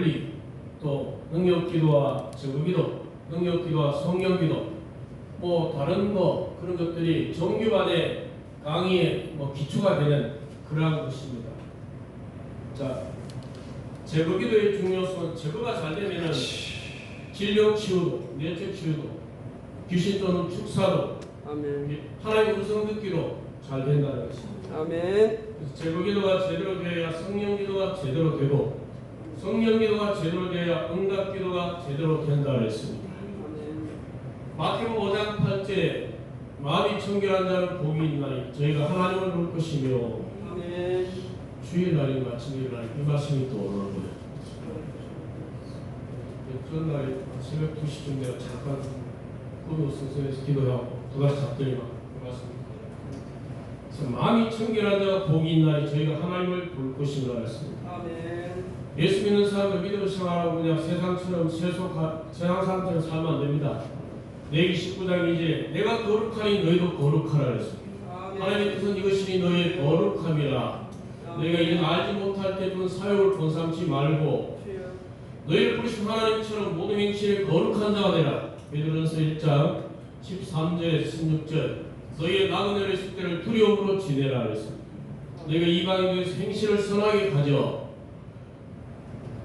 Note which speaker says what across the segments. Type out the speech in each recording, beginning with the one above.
Speaker 1: 원리, 또 능력기도와 제거기도, 능력기도와 성령기도, 뭐 다른 거 그런 것들이 정규반의 강의의 뭐 기초가 되는 그러한 것입니다. 자, 제거기도의 중요성은 제거가 잘 되면은 질병 치유도, 내적 치유도, 귀신 또는 축사도,
Speaker 2: 아멘.
Speaker 1: 하나님의 음성 듣기도 잘 된다는 것입니다.
Speaker 2: 아멘.
Speaker 1: 그래서 제거기도가 제대로 되어야 성령기도가 제대로 되고, 성령기도가 제대로 되어야 응답기도가 제대로 된다 그랬습니다. 마태복음 5장 8절에 마음이 청결한 자는 복이 있나니 저희가 하나님을 볼 것이며,
Speaker 2: 아멘.
Speaker 1: 주일날이 마침일날 이 말씀이 또 오르고요. 전날에 새벽 2시쯤 내가 잠깐 꿈을 성전에서 기도하고 또다시 잡더니만 그 말씀이 그래서 마음이 청결한 자가 복이 있나니 저희가 하나님을 볼 것이라 했습니다.
Speaker 2: 아멘.
Speaker 1: 예수 믿는 사람들 믿음을 생활하고 그냥 세상처럼 세상 사람처럼 살면 안 됩니다. 레위기 19장 이제 내가 거룩하니 너희도 거룩하라 했습니다. 하나님의 뜻은 이것이니 너희의 거룩함이라. 너희가 이는 알지 못할 때 준 사욕을 본삼지 말고 너희를 부르신 하나님처럼 모든 행실에 거룩한 자가 되라. 베드로전서 1장 13절 16절 너희의 나그네의 숙제를 두려움으로 지내라 했습니다. 너희가 이방인에서 행실을 선하게 가져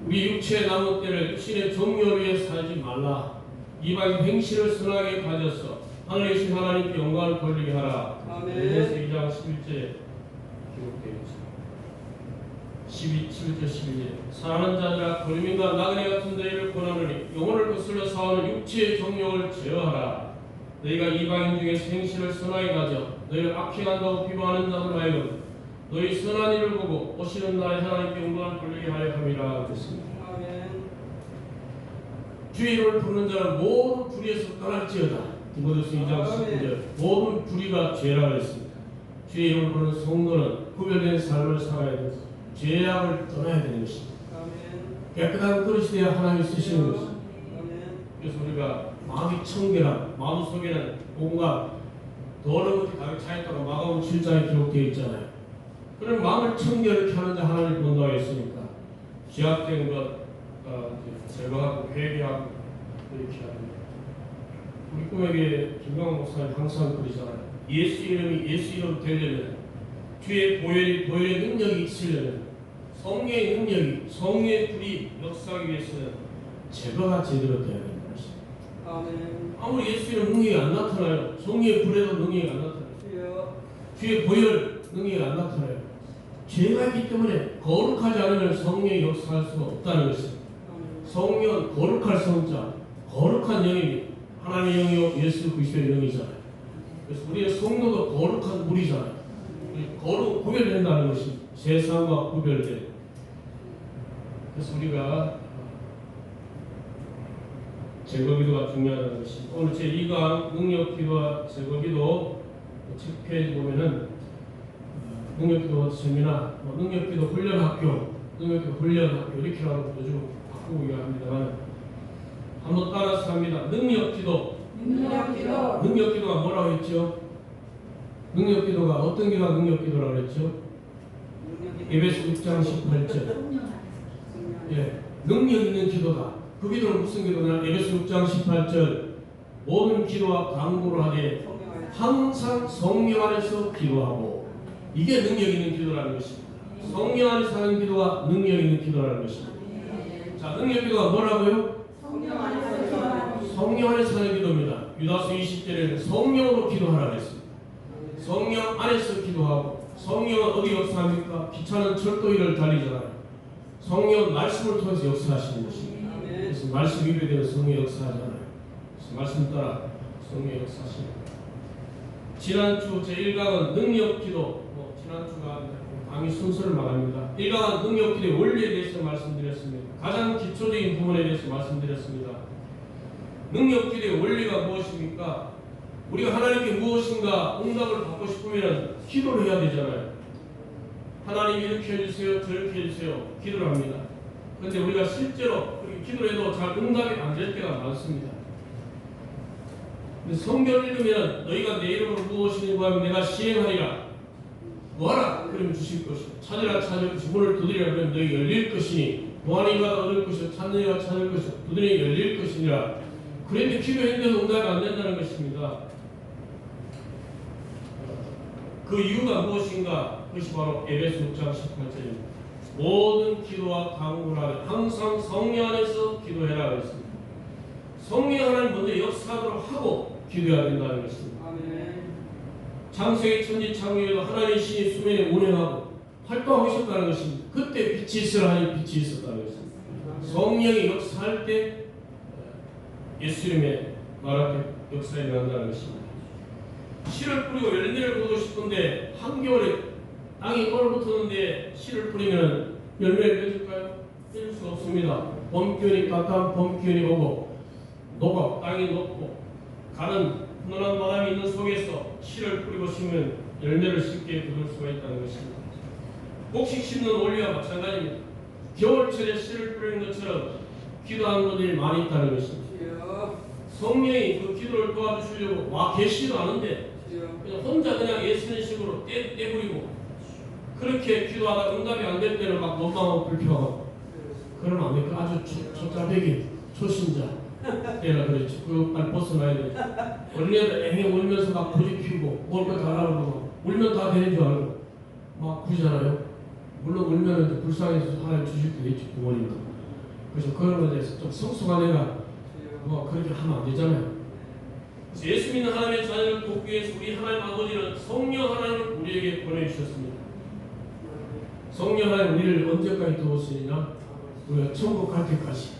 Speaker 1: 우리 육체의 남은 때를 육신의 정욕을 위해 살지 말라. 이방인 행실을 선하게 가져서 하늘이신 하나님께 영광을 돌리게 하라. 베드로전서 2장 11절에 기록되어 있습니다. 11절 12절 사랑하는 자들아 거류민과 나그네 같은 너희를 권하노니 영혼을 거슬러 싸우는 육체의 정욕을 제어하라. 너희가 이방인 중에 행실을 선하게 가져 너희를 악행한다고 비방하는 자들 하여금 너희 선한 일을 보고 오시는 날에 하나님께 영광을 돌리게 하려 함이라 그랬습니다. 주의 이름을 부르는 자는 모든 불의에서 떠날지어다. 디모데후서 2장 19절 모든 불의가 죄라 했습니다. 주의 이름을 부르는 성도는 구별된 삶을 살아야 됩니다. 죄악을 떠나야 되는 것입니다. 깨끗한 그릇이 되어 하나님이 쓰시는 것입니다. 그래서 우리가 마음이 청결한 마음 속에는 온갖 더러운 것이 가득 차있다고 마가복음 7장에 기록되어 있잖아요. 그런 마음을 청결하게 하는 자 하나님을 본다고 했으니까 죄악된 것 제거하고 회개하고 이렇게 합니다. 우리 꿈에게 김강원 목사님 항상 그러잖아요. 예수 이름이 예수 이름 되려면 주의 보혈의 능력이 있으려면 성령의 능력이 성령의 불이 역사하기 위해서는 제거가 제대로 되어야 된다는 것입니다. 아무리 예수 이름 능력이 안 나타나요. 성령의 불에도 능력이 안 나타나요. 주의 보혈 능력이 안 나타나요. 죄가 있기 때문에 거룩하지 않으면 성령이 역사할 수가 없다는 것입니다. 성령은 거룩할 성자, 거룩한 영입니다. 하나님의 영이요 예수 그리스도의 영이잖아요. 그래서 우리의 성도도 거룩한 물이잖아요. 거룩 구별된다는 것이 세상과 구별돼. 그래서 우리가 제거기도가 중요하다는 것이 오늘 제2강 능력기도와 제거기도 책 페이지 보면은 능력기도 세미나, 능력기도 훈련학교, 능력기도 훈련학교 이렇게라고 요즘 바꾸고 합니다만 한번 따라서 합니다. 능력기도. 능력기도가 뭐라고 했죠? 능력기도가 어떤 기도가 능력기도라고 했죠? 에베소 6장 18절. 예, 능력 있는 기도다. 그 기도는 무슨 기도냐? 에베소 6장 18절 모든 기도와 간구를 하되 항상 성령 안에서 기도하고 이게 능력 있는 기도라는 것입니다. 성령 안에서 하는 기도가 능력 있는 기도라는 것입니다. 자, 능력 기도가 뭐라고요? 성령 안에서 하는 기도입니다. 유다서 20절에는 성령으로 기도하라 그랬습니다. 성령 안에서 기도하고 성령은 어디 역사합니까? 기차는 철도 위를 달리잖아요. 성령은 말씀을 통해서 역사하시는 것입니다. 그래서 말씀 입에 대해 성령 역사하잖아요. 그래서 말씀 따라 성령 역사하십니다. 지난주 제1강은 능력기도, 지난주가 강의 순서를 말합니다. 1강은 능력기도의 원리에 대해서 말씀드렸습니다. 가장 기초적인 부분에 대해서 말씀드렸습니다. 능력기도의 원리가 무엇입니까? 우리가 하나님께 무엇인가 응답을 받고 싶으면 기도를 해야 되잖아요. 하나님 이렇게 해주세요, 저렇게 해주세요, 기도를 합니다. 그런데 우리가 실제로 그렇게 기도를 해도 잘 응답이 안 될 때가 많습니다. 근데 성경을 읽으면 너희가 내 이름으로 무엇이니 구하면 내가 시행하리라. 구하라 그러면 주실 것이고 찾으라 찾을 것이고 문을 두드리라 그러면 너희가 열릴 것이니 노하는 이가 얻을 것이요 찾는 이가 찾을 것이요 두드리는 이가 열릴 것이니라. 그런데 기도했는데도 응답이 안 된다는 것입니다. 그 이유가 무엇인가? 그것이 바로 에베소 6장 18절입니다. 모든 기도와 간구를 항상 성령 안에서 기도해라 그랬습니다. 성령 하나님 먼저 역사하도록 하고 기도해야 된다는 것입니다.
Speaker 2: 아멘.
Speaker 1: 창세기 천지 창조에도 하나님의 신이 수면에 운행하고 활동하고 있었다는 것입니다. 그때 빛이 있으라 하니 빛이 있었다는 것입니다. 성령이 역사할 때 예수님의 말할 때 역사에 일어난다는 것입니다. 씨를 뿌리고 열매를 거두고 싶은데 한겨울에 땅이 얼어붙었는데 씨를 뿌리면 열매를 맺을까요? 맺을 수 없습니다. 봄기운이 따뜻한 봄기운이 오고 녹아 땅이 녹고 가는 훈훈한 바람이 있는 속에서 씨를 뿌리고 심으면 열매를 쉽게 거둘 수가 있다는 것입니다. 곡식 심는 원리와 마찬가지입니다. 겨울철에 씨를 뿌리는 것처럼 기도하는 분들이 많이 있다는 것입니다. 성령이 그 기도를 도와주시려고 와 계시지도 않은데 그냥 혼자 그냥 예수님 식으로 떼부리고 그렇게 기도하다 응답이 안 될 때는 막 원망하고 불평하고 그러면 안 될까? 아주 초짜배기 초신자 때라 그랬지. 그거 빨리 벗어나야 돼. 어린애들 앵앵 울면서 막 고집 피우고 먹을 거 달라고 그러고 울면 다 되는 줄 알고 막 그러잖아요. 물론 울면 불쌍해서 하나님 주실 때도 있지 부모님도. 그래서 그런 거에 대해서 좀 성숙한 애가 뭐 그렇게 하면 안 되잖아요. 그래서 예수 믿는 하나님의 자녀를 돕기 위해서 우리 하나님 아버지는 성령 하나님을 우리에게 보내주셨습니다. 성령 하나님 우리를 언제까지 도우시느냐? 우리가 천국 갈 때까지.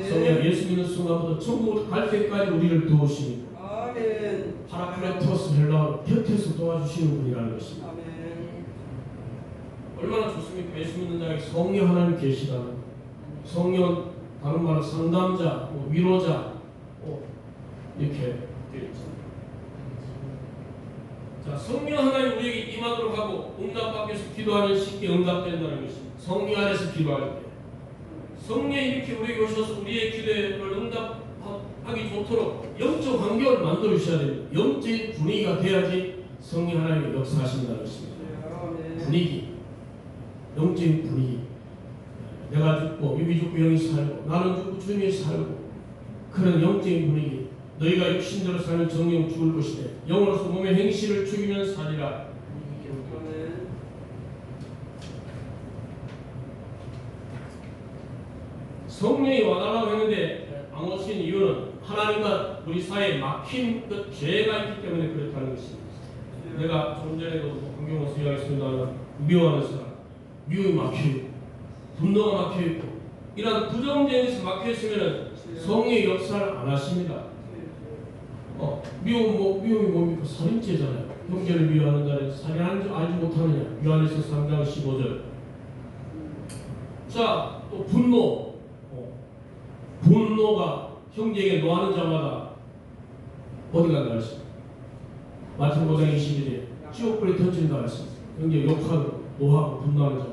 Speaker 1: 성령 예수 믿는 순간부터 천국 갈 때까지 우리를 도우십니다.
Speaker 2: 아멘.
Speaker 1: 파라클레토스 헬라어 곁에서 도와주시는 분이라는 것입니다.
Speaker 2: 아멘.
Speaker 1: 얼마나 좋습니까? 예수 믿는 자에게 성령 하나님 계시다는. 성령 다른 말은 상담자, 위로자 이렇게 되어 있잖아요. 자, 성령 하나님 우리에게 임하도록 하고 응답받기 위해서 기도하면 쉽게 응답된다는 것입니다. 성령 안에서 기도할 때 성령이 이렇게 우리에게 오셔서 우리의 기도를 응답하기 좋도록 영적 환경을 만들어 주셔야 됩니다. 영적인 분위기가 돼야지 성령 하나님의 역사하신다는 것입니다. 분위기, 영적인 분위기. 내가 죽고 유비 죽고 영이 살고 나는 죽고 주님이 살고 그런 영적인 분위기. 너희가 육신대로 살면 정령 죽을 것이되 영으로서 몸의 행실을 죽이면 살리라. 성령이 와달라고 했는데 안 오신 이유는 하나님과 우리 사이에 막힌 그 죄가 있기 때문에 그렇다는 것입니다. 내가 좀 전에도 환경을 수행하겠습니다. 미워하는 사람, 미움이 막혀있고 분노가 막혀있고 이런 부정적인 것이 막혀있으면 성령의 역사를 안 하십니다. 미움이 뭡니까? 살인죄잖아요. 형제를 미워하는 자는 살인하는 줄 알지 못하느냐. 요한일서 3장 15절. 자, 또 분노. 분노가 형제에게 노하는 자마다 어디 간다 했습니다. 마태복음 5장 21절에 지옥불에 던진다 했습니다. 형제 욕하고 노하고 분노하는 자.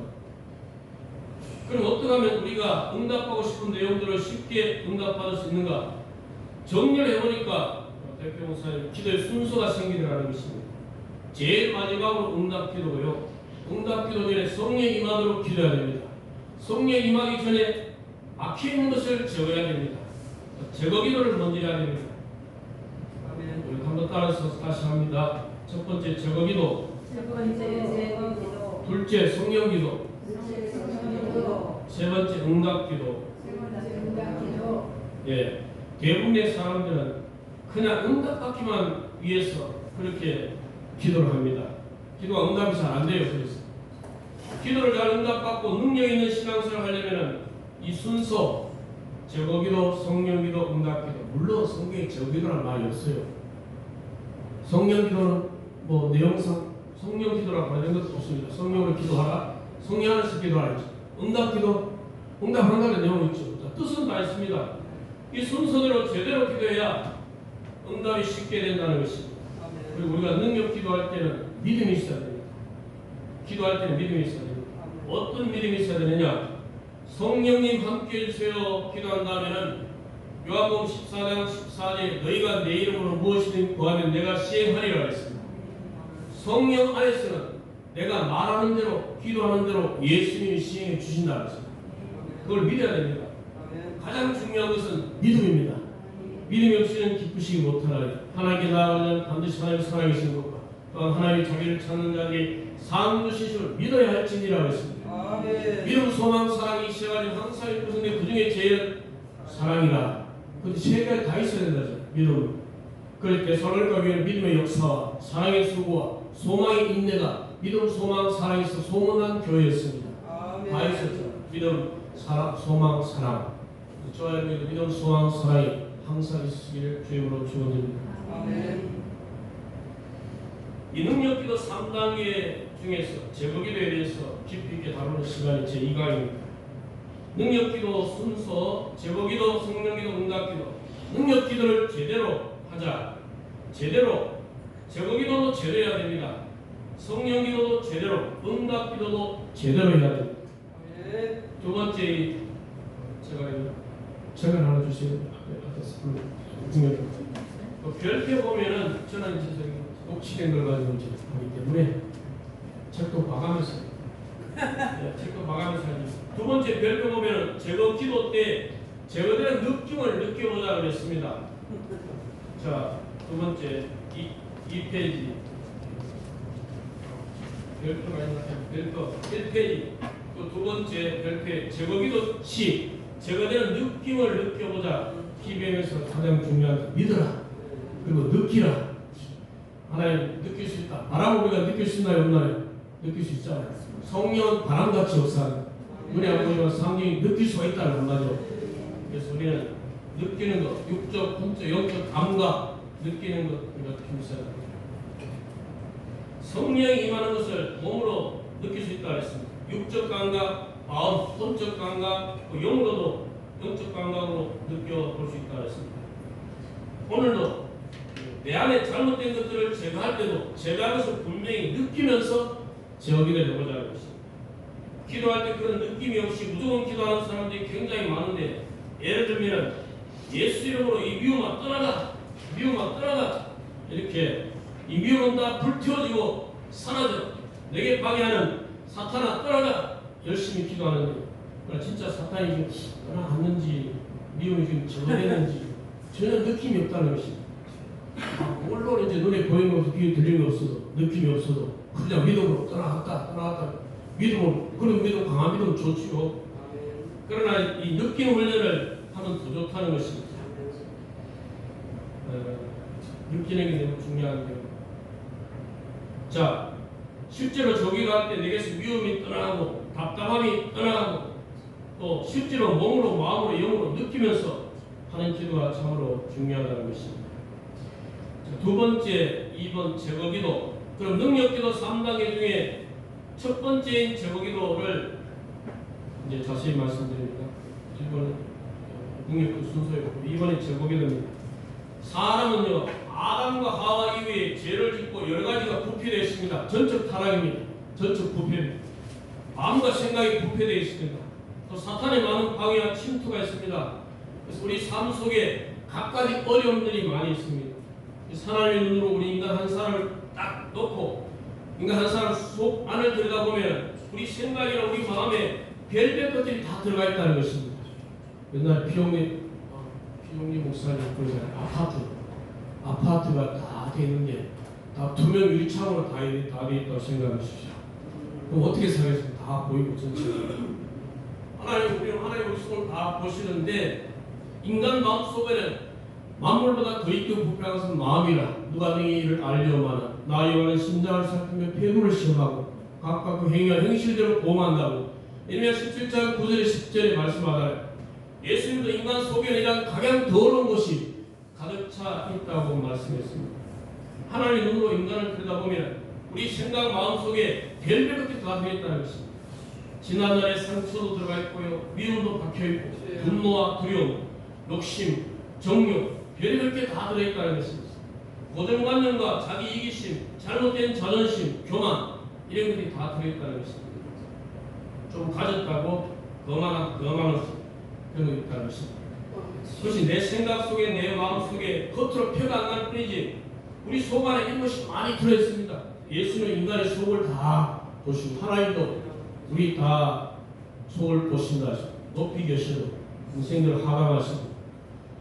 Speaker 1: 그럼 어떻게 하면 우리가 응답하고 싶은 내용들을 쉽게 응답받을 수 있는가? 정렬해보니까 대표 목사님 기도의 순서가 생기더라는 것입니다. 제일 마지막으로 응답 기도고요. 응답 기도 전에 성령 임하도록 기도해야 됩니다. 성령 임하기 전에 막혀있는 것을 제거해야 됩니다. 제거 기도를 먼저 해야 됩니다. 우리 한번 따라서 다시 합니다. 첫 번째 제거 기도, 둘째 성령 기도, 세 번째 응답 기도. 예, 대부분의 사람들은 그냥 응답받기만 위해서 그렇게 기도를 합니다. 기도가 응답이 잘 안 돼요. 그래서 기도를 잘 응답받고 능력 있는 신앙생활을 하려면 이 순서 제거기도, 성령기도, 응답기도. 물론 성경에 제거기도라는 말이 없어요. 성령기도는 뭐 내용상 성령기도라고 하는 것도 없습니다. 성령으로 기도하라, 성령 안에서 기도하라. 응답기도, 응답한다는 내용이 있죠. 자, 뜻은 다 있습니다. 이 순서대로 제대로 기도해야 응답이 쉽게 된다는 것입니다. 그리고 우리가 능력 기도할 때는 믿음이 있어야 됩니다. 기도할 때는 믿음이 있어야 됩니다. 어떤 믿음이 있어야 되느냐? 성령님 함께 해주세요 기도한다면은 요한복음 14장 14절에 너희가 내 이름으로 무엇이든 구하면 내가 시행하리라 했습니다. 성령 안에서는 내가 말하는 대로 기도하는 대로 예수님이 시행해 주신다 했습니다. 그걸 믿어야 됩니다.
Speaker 2: 아멘.
Speaker 1: 가장 중요한 것은 믿음입니다. 믿음이 없이는 기쁘시기 못하나니 하나님께 나아가면 반드시 하나님의 살아계신 것과 또한 하나님이 자기를 찾는 자들이 상 주신 줄 믿어야 할지니라 했습니다.
Speaker 2: 아멘.
Speaker 1: 믿음, 소망, 사랑이 이 세 가지 항상 있고 근데 그 중에 제일 사랑이라. 근데 세 가지 다 있어야 된다죠. 믿음은. 그럴 때 서로를 교회는 믿음의 역사와 사랑의 수고와 소망의 인내가 믿음, 소망, 사랑이 있어 소문난 교회였습니다.
Speaker 2: 아멘.
Speaker 1: 다 있었죠. 믿음, 사랑, 소망, 사랑. 저와 믿음, 소망, 사랑이 항상 있으시기를 주님으로 축원드립니다.
Speaker 2: 아멘.
Speaker 1: 이 능력기도 3단계 중에서 제거기도에 대해서 깊이 있게 다루는 시간이 제2강입니다. 능력기도 순서, 제거기도, 성령기도, 응답기도. 능력기도를 제대로 하자. 제대로. 제거기도도 제대로 해야 됩니다. 성령기도도 제대로, 응답기도도 제대로 해야 됩니다.
Speaker 2: 아멘.
Speaker 1: 두 번째, 제가 책을 하나 주시면 별표 보면은 저는 이제 저기 녹취된 걸 가지고 이제 하기 때문에 책도 봐가면서 책도 봐가면서 하지. 두 번째 별표 보면은 제거 기도 때 제거되는 느낌을 느껴보자 그랬습니다. 자, 두 번째 이 페이지 별표가 있나? 별표 1페이지. 또 두 번째 별표에 제거기도 시 제거되는 느낌을 느껴보자. PBM에서 가장 중요한 건 믿어라. 그리고 느끼라. 하나님 느낄 수 있다. 바람 우리가 느낄 수 있나요? 없나요? 느낄 수 있잖아요. 성령은 바람같이 역사하는 눈에 안 보이지만 성령이 느낄 수가 있다는 말이죠. 그래서 우리는 느끼는 것, 육적, 분적, 영적 감각 느끼는 것 이렇게 힘써야 됩니다. 성령이 임하는 것을 몸으로 느낄 수 있다 했습니다. 육적 감각, 마음, 혼적 감각, 영으로도 영적 감각으로 느껴볼 수 있다 했습니다. 오늘도 내 안에 잘못된 것들을 제거할 때도 제거한 것을 분명히 느끼면서 제어기를 해보자 했습니다. 기도할 때 그런 느낌이 없이 무조건 기도하는 사람들이 굉장히 많은데, 예를 들면 예수 이름으로 이 미움아 떠나가, 미움아 떠나가, 이렇게 이 미움은 다 불태워지고 사라져, 내게 방해하는 사탄아 떠나가, 열심히 기도하는데 진짜 사탄이 지금 떠나갔는지 미움이 지금 제거되는지 전혀 느낌이 없다는 것입니다. 물론 이제 눈에 보이는 것도 귀에 들리는 것 없어도 느낌이 없어도 그냥 믿음으로 떠나갔다 믿음으로, 그런 믿음, 강한 믿음 좋지요. 그러나 이 느끼는 훈련을 하면 더 좋다는 것입니다. 느끼는 게 너무 중요한데요. 자, 실제로 저기가 할 때 내게서 미움이 떠나가고 답답함이 떠나가고 또 실제로 몸으로, 마음으로, 영으로 느끼면서 하는 기도가 참으로 중요하다는 것입니다. 자, 두 번째, 2번 제거기도. 그럼 능력기도 3단계 중에 첫 번째인 제거기도를 이제 자세히 말씀드립니다. 1번은 능력기도 순서였고 2번은 제거기도입니다. 사람은요, 아담과 하와 이후에 죄를 짓고 여러 가지가 부패되어 있습니다. 전적 타락입니다. 전적 부패입니다. 마음과 생각이 부패되어 있습니다. 또 사탄의 많은 방해와 침투가 있습니다. 그래서 우리 삶 속에 각가지 어려움들이 많이 있습니다. 하나님의 눈으로 우리 인간 한 사람을 딱 놓고 인간 한 사람 속 안을 들여다보면 우리 생각이나 우리 마음에 별별 것들이 다 들어가 있다는 것입니다. 옛날 피용리 목사님 그러잖아요. 아파트가 다 돼 있는데 다 투명 유리창으로 다 돼 있다고 생각하십시오. 그럼 어떻게 살겠습니까? 다 보이고 전체가. 우리는 하나님 우리 다 보시는데 인간 마음 속에는 만물보다 더 있고 부패한 것은 마음이라 누가 너희를 알려마나 나 여호와는 심장을 살피며 폐부를 시험하고 각각 그 행위와 행실대로 보호한다고 이르면 17장 9절에 10절에 말씀하잖아요. 예수님도 인간 속에는 이런 가장 더러운 것이 가득 차 있다고 말씀했습니다. 하나님의 눈으로 인간을 들여다보면 우리 생각 마음속에 별별 것들이 다 들어있다는 것입니다. 지난날의 상처도 들어가 있고요, 미움도 박혀있고 분노와 두려움, 욕심, 정욕, 별별 게 다 들어있다는 것입니다. 고정관념과 자기 이기심, 잘못된 자존심, 교만, 이런 것들이 다 들어있다는 것입니다. 좀 가졌다고 거만한 것이 그런 거 있다는 것입니다. 그것이 내 생각 속에, 내 마음 속에 겉으로 표가 안 날 뿐이지 우리 속 안에 이런 것이 많이 들어있습니다. 예수는 인간의 속을 다 보시고 하나님도 우리 다 속을 보신다. 높이 계셔도 인생들 하강하시고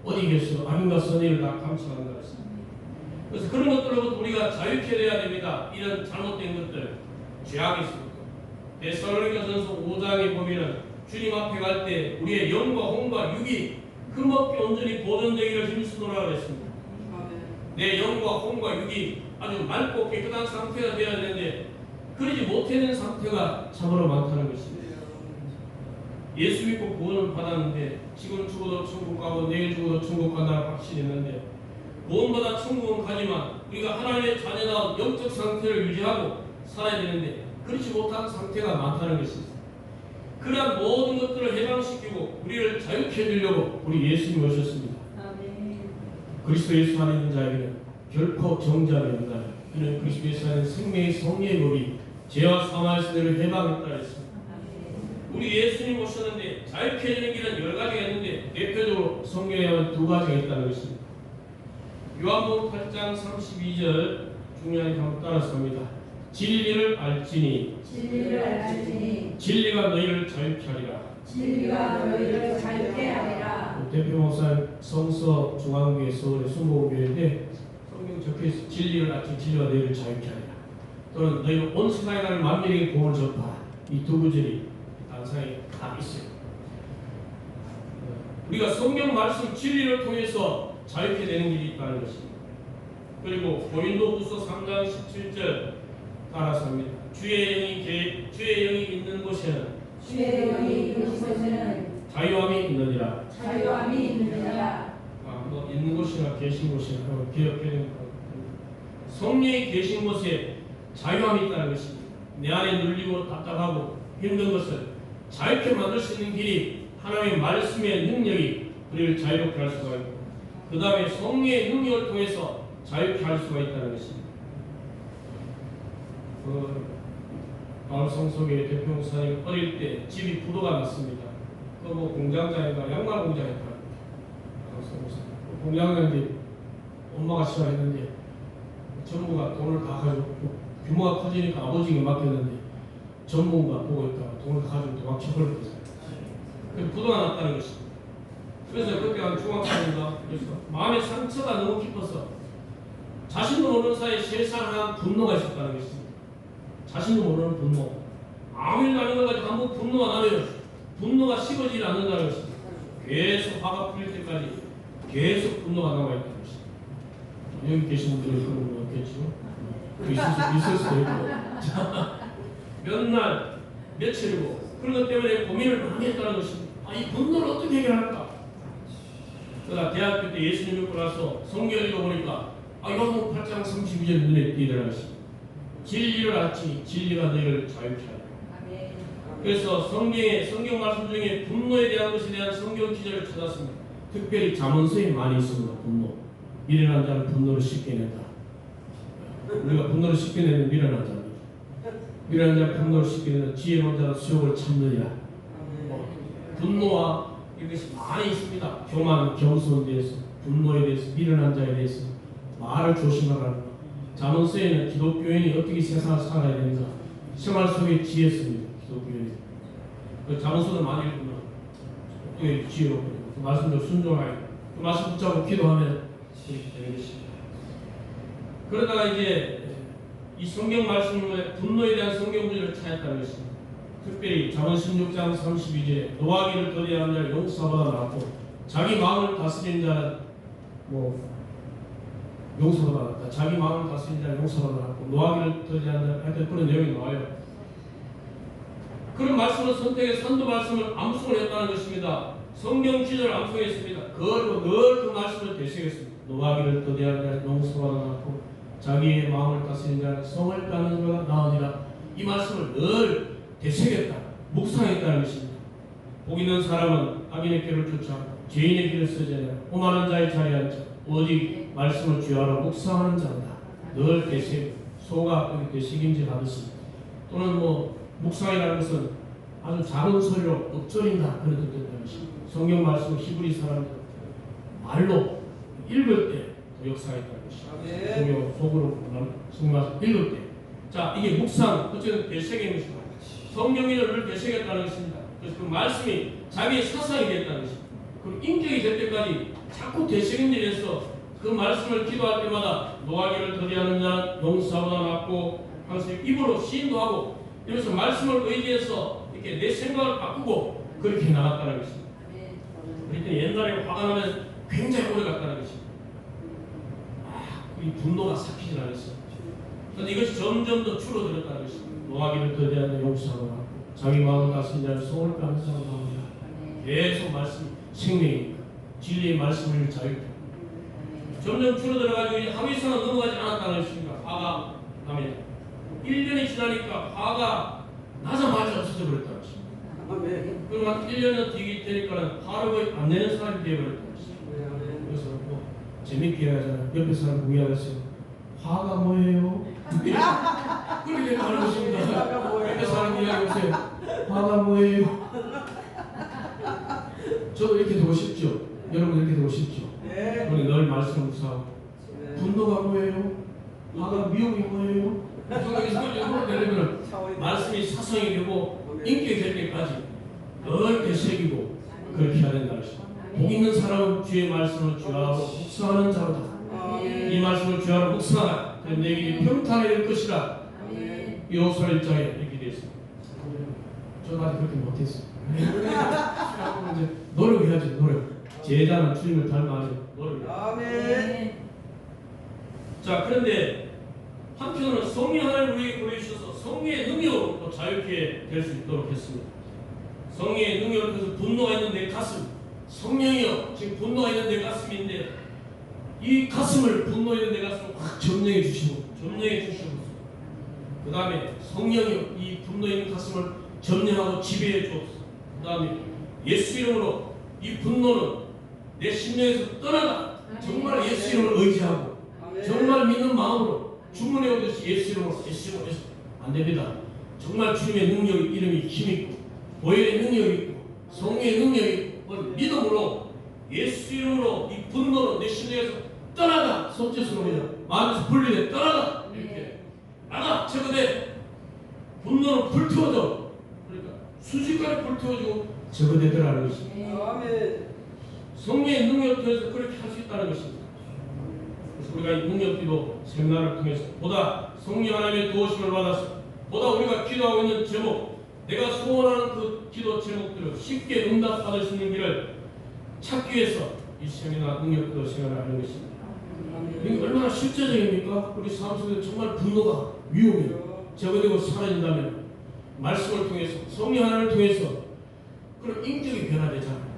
Speaker 1: 어디 계셔도 악인과 선의를 다 감찰한다 했습니다. 그래서 그런 것들로부터 우리가 자유케 돼야 됩니다. 이런 잘못된 것들, 죄악에서부터. 데살로니가전서 5장에 보면은 주님 앞에 갈 때 우리의 영과 혼과 육이 흠없게 온전히 보존되기를 힘쓰노라 그랬습니다. 내 영과 혼과 육이 아주 맑고 깨끗한 상태가 되어야 되는데 그러지 못하는 상태가 참으로 많다는 것입니다. 예수 믿고 구원을 받았는데 지금 죽어도 천국 가고 내일 죽어도 천국 간다는 확신이 있는데 구원받아 천국은 가지만 우리가 하나님의 자녀다운 영적 상태를 유지하고 살아야 되는데 그렇지 못한 상태가 많다는 것입니다. 그러한 모든 것들을 해방시키고 우리를 자유케 해주려고 우리 예수님이 오셨습니다. 그리스도 예수 안에 있는 자에게는 결코 정죄함이 없다. 이는 그리스도 예수 안에 생명의 성리의 법이 죄와 사망에서 너를 해방했다 했습니다. 우리 예수님 오셨는데 자유케 해주는 길은 10가지가 있는데 대표적으로 성경에 하면 2가지가 있다는 것입니다. 요한복음 8장 32절 중요한 점 따라서 합니다. 진리를 알지니 진리가 너희를 자유케 하리라. 대표 목사님 성서 중앙교회 서울의 순복음교회인데 성경 적혀있어 진리를 알지 진리가 너희를 자유케 하리라. 또는 너희는 온 세상에 가는 만민에게 복음을 전파하라. 이 2 구절이 단상에 다 있어요. 우리가 성경 말씀 진리를 통해서 자유케 되는 길이 있다는 것입니다. 그리고 고린도후서 3장 17절 따라서 합니다. 주의 영이 있는 곳에는 자유함이 있느니라. 뭐 있는 곳이나 계신 곳이나 기억해야 성령이 계신 곳에 자유함이 있다는 것입니다. 내 안에 눌리고 답답하고 힘든 것을 자유케 만들 수 있는 길이 하나님의 말씀의 능력이 우리를 자유롭게 할 수가 있고 그 다음에 성령의 능력을 통해서 자유케 할 수가 있다는 것입니다. 마을 성속의 대표 목사님 어릴 때 집이 부도가 났습니다. 그 뭐 공장장인가 양말 공장이었다. 공장장인데 엄마가 시작했는데 전부가 돈을 다 가지고 규모가 커지니까 아버지가 맡겼는데 전문가 보고 있다가 돈을 가지고 도망쳐버렸어요. 그래서 부도가 났다는 것입니다. 그래서 그때 한 중학생인가 그래서 마음의 상처가 너무 깊어서 자신도 모르는 사이에 세상한 분노가 있었다는 것입니다. 자신도 모르는 분노. 아무 일도 아닌 걸 가지고 한번 분노가 나면 분노가 식어지지 않는다는 것입니다. 계속 화가 풀릴 때까지 계속 분노가 남아있다는 것입니다. 여기 계신 분들은 그런 분 없겠죠? 있을 수도 있고. 몇 날, 며칠이고 그런 것 때문에 고민을 많이 했다는 것입니다. 이 분노를 어떻게 해결할까? 그러다 대학교 때 예수님 믿고 나서 성경 읽어보니까 요한복음 8장 32절 눈에 띄더라는 것입니다. 진리를 알지 진리가 너희를 자유케 하리라. 그래서 성경 말씀 중에 분노에 대한 것에 대한 성경 기절을 찾았습니다. 특별히 잠언서에 많이 있습니다. 분노. 미련한 자는 분노를 쉽게 낸다. 우리가 분노를 쉽게 내는 미련한 자입니다. 미련한 자는 분노를 쉽게 내는 지혜로운 자는 수욕을 참느니라. 분노와 이것이 많이 있습니다. 교만, 겸손에 대해서, 분노에 대해서, 미련한 자에 대해서 말을 조심하라는 것. 잠언서에는 기독교인이 어떻게 세상을 살아야 되는가 생활 속에 지혜 씁니다. 기독교인이. 그 잠언서도 많이 읽으면 어떻게 지혜롭고 그 말씀도 순종하여 그 말씀 붙잡고 기도하면 이렇게 되는 것입니다. 그러다가 이제 이 성경 말씀의 분노에 대한 성경 구절을 찾았다는 것입니다. 특별히 잠언 16장 32절에 노하기를 더디하는 자를 용서보다 낫고 자기 마음을 다스리는 자는 용서보다 낫다. 자기 마음을 다스리는 자는 용서보다 낫고 노하기를 더디하는 자는 하여튼 그런 내용이 나와요. 그런 말씀을 선택해 선도 말씀을 암송을 했다는 것입니다. 성경 기절을 암송했습니다. 늘 그 말씀을 되새겼습니다. 노하기를 더디하는 자는 용서보다 낫고 자기의 마음을 다스리는 자는 성을 따는 자가 나으니라. 이 말씀을 늘 되새겼다. 묵상했다는 것입니다. 복 있는 사람은 악인의 길을 쫓아 죄인의 길을 쓰지 않아 오만한 자의 자리에 앉아 오직 말씀을 주야로 묵상하는 자다. 늘 되새기고 소가 되새김질하듯이 또는 묵상이라는 것은 아주 작은 소리로 읊조린다 그런 뜻이 된다는 것입니다. 성경 말씀을 히브리 사람들 말로 읽을 때 더 역사했다는 것입니다. 성경 속으로 성경 말씀 읽을 때 자 이게 묵상 어쨌든 되새기는 것입니다. 성경을 늘 되새겼다는 것입니다. 그래서 그 말씀이 자기의 사상이 됐다는 것입니다. 그리고 인격이 될 때까지 자꾸 대책임질에서 그 말씀을 기도할 때마다 노하기를 더디하는 자는 용사보다 낫고 항상 입으로 시인도 하고 이러면서 말씀을 의지해서 이렇게 내 생각을 바꾸고 그렇게 나갔다는 것입니다. 그랬더니 옛날에 화가 나면 굉장히 오래 갔다는 것입니다. 이 분노가 삭히질 않았어요. 그런데 이것이 점점 더 줄어들었다는 것입니다. 노하기를 더디하는 용사보다 낫고 자기 마음을 다스린 자는 성을 빼앗는 자가 나옵니다. 계속 말씀 생명이니까 진리의 말씀을 자유케 점점 줄어들어가지고 하루 이상은 넘어가지 않았다는 것입니다. 화가 나면 1년이 지나니까 화가 나자마자 없어져 버렸다는 것입니다.
Speaker 2: 아멘.
Speaker 1: 그리고 한 1년은 뒤기 되니까는 화를 거의 안 내는 사람이 되어버렸다는 것입니다. 그래서 뭐 재밌게 하잖아요. 옆에 사람 구경하세요. 화가 뭐예요? 그렇게 하는 것입니다. 옆에 사람 이야기하세요. 화가 뭐예요? 저도 이렇게 되고 싶죠. 여러분 이렇게 되고 싶죠. 우리 늘 말씀을 묵상하고 분노가 뭐예요? 화가 미움이 뭐예요? 생각이 손을 내려면 말씀이 사성이 되고 인격이 될 때까지 넓게 새기고 그렇게 해야 된다는 것입니다. 복 있는 사람은 주의 말씀을 주하로 묵상하는 자로다. 이 말씀을 주하로 묵상하라. 그럼 내 길이 평탄이 될 것이라. 여호수아 1장에 이렇게 되어 있습니다. 저는 아직 그렇게 못했어요. 이제 노력해야지 노력. 제자는 주님을 닮아야지 노력.
Speaker 2: 아멘.
Speaker 1: 자, 그런데 한편으로는 성령 하나님 우리에게 보내주셔서 성령의 능력으로 또 자유케 될 수 있도록 했습니다. 성령의 능력을 통해서 분노가 있는 내 가슴, 성령이여 지금 분노가 있는 내 가슴인데 이 가슴을 분노 있는 내 가슴을 확 점령해 주시고 그 다음에 성령이여 이 분노 있는 가슴을 점령하고 지배해 주옵소서. 그 다음에 예수 이름으로 이 분노는 내 심령에서 떠나가 정말 예수 이름을 의지하고 정말 믿는 마음으로 주문해 오듯이 예수 이름으로 안 됩니다. 정말 주님의 능력이 이름이 힘있고 보혈의 능력이 있고 성령의 능력이 있고 믿음으로 예수 이름으로 이 분노는 내 심령에서 떠나가 손짓으로 그냥 마음에서 분리돼 떠나가 이렇게 나가 제거돼 분노는 불태워져 그러니까 순식간에 불태워지고 제거되더라는 것입니다.
Speaker 2: 아멘.
Speaker 1: 성령의 능력을 통해서 그렇게 할 수 있다는 것입니다. 그래서 우리가 이 능력기도 세미나를 통해서 보다 성령 하나님의 도우심을 받아서 보다 우리가 기도하고 있는 제목 내가 소원하는 그 기도 제목들을 쉽게 응답받을 수 있는 길을 찾기 위해서 이 세미나 능력기도 세미나를 하는 것입니다. 이게 얼마나 실제적입니까? 우리 삶 속에 정말 분노가 위험이 제거되고 사라진다면 말씀을 통해서 성령 하나님을 통해서 그런 인격이 변화되잖아요.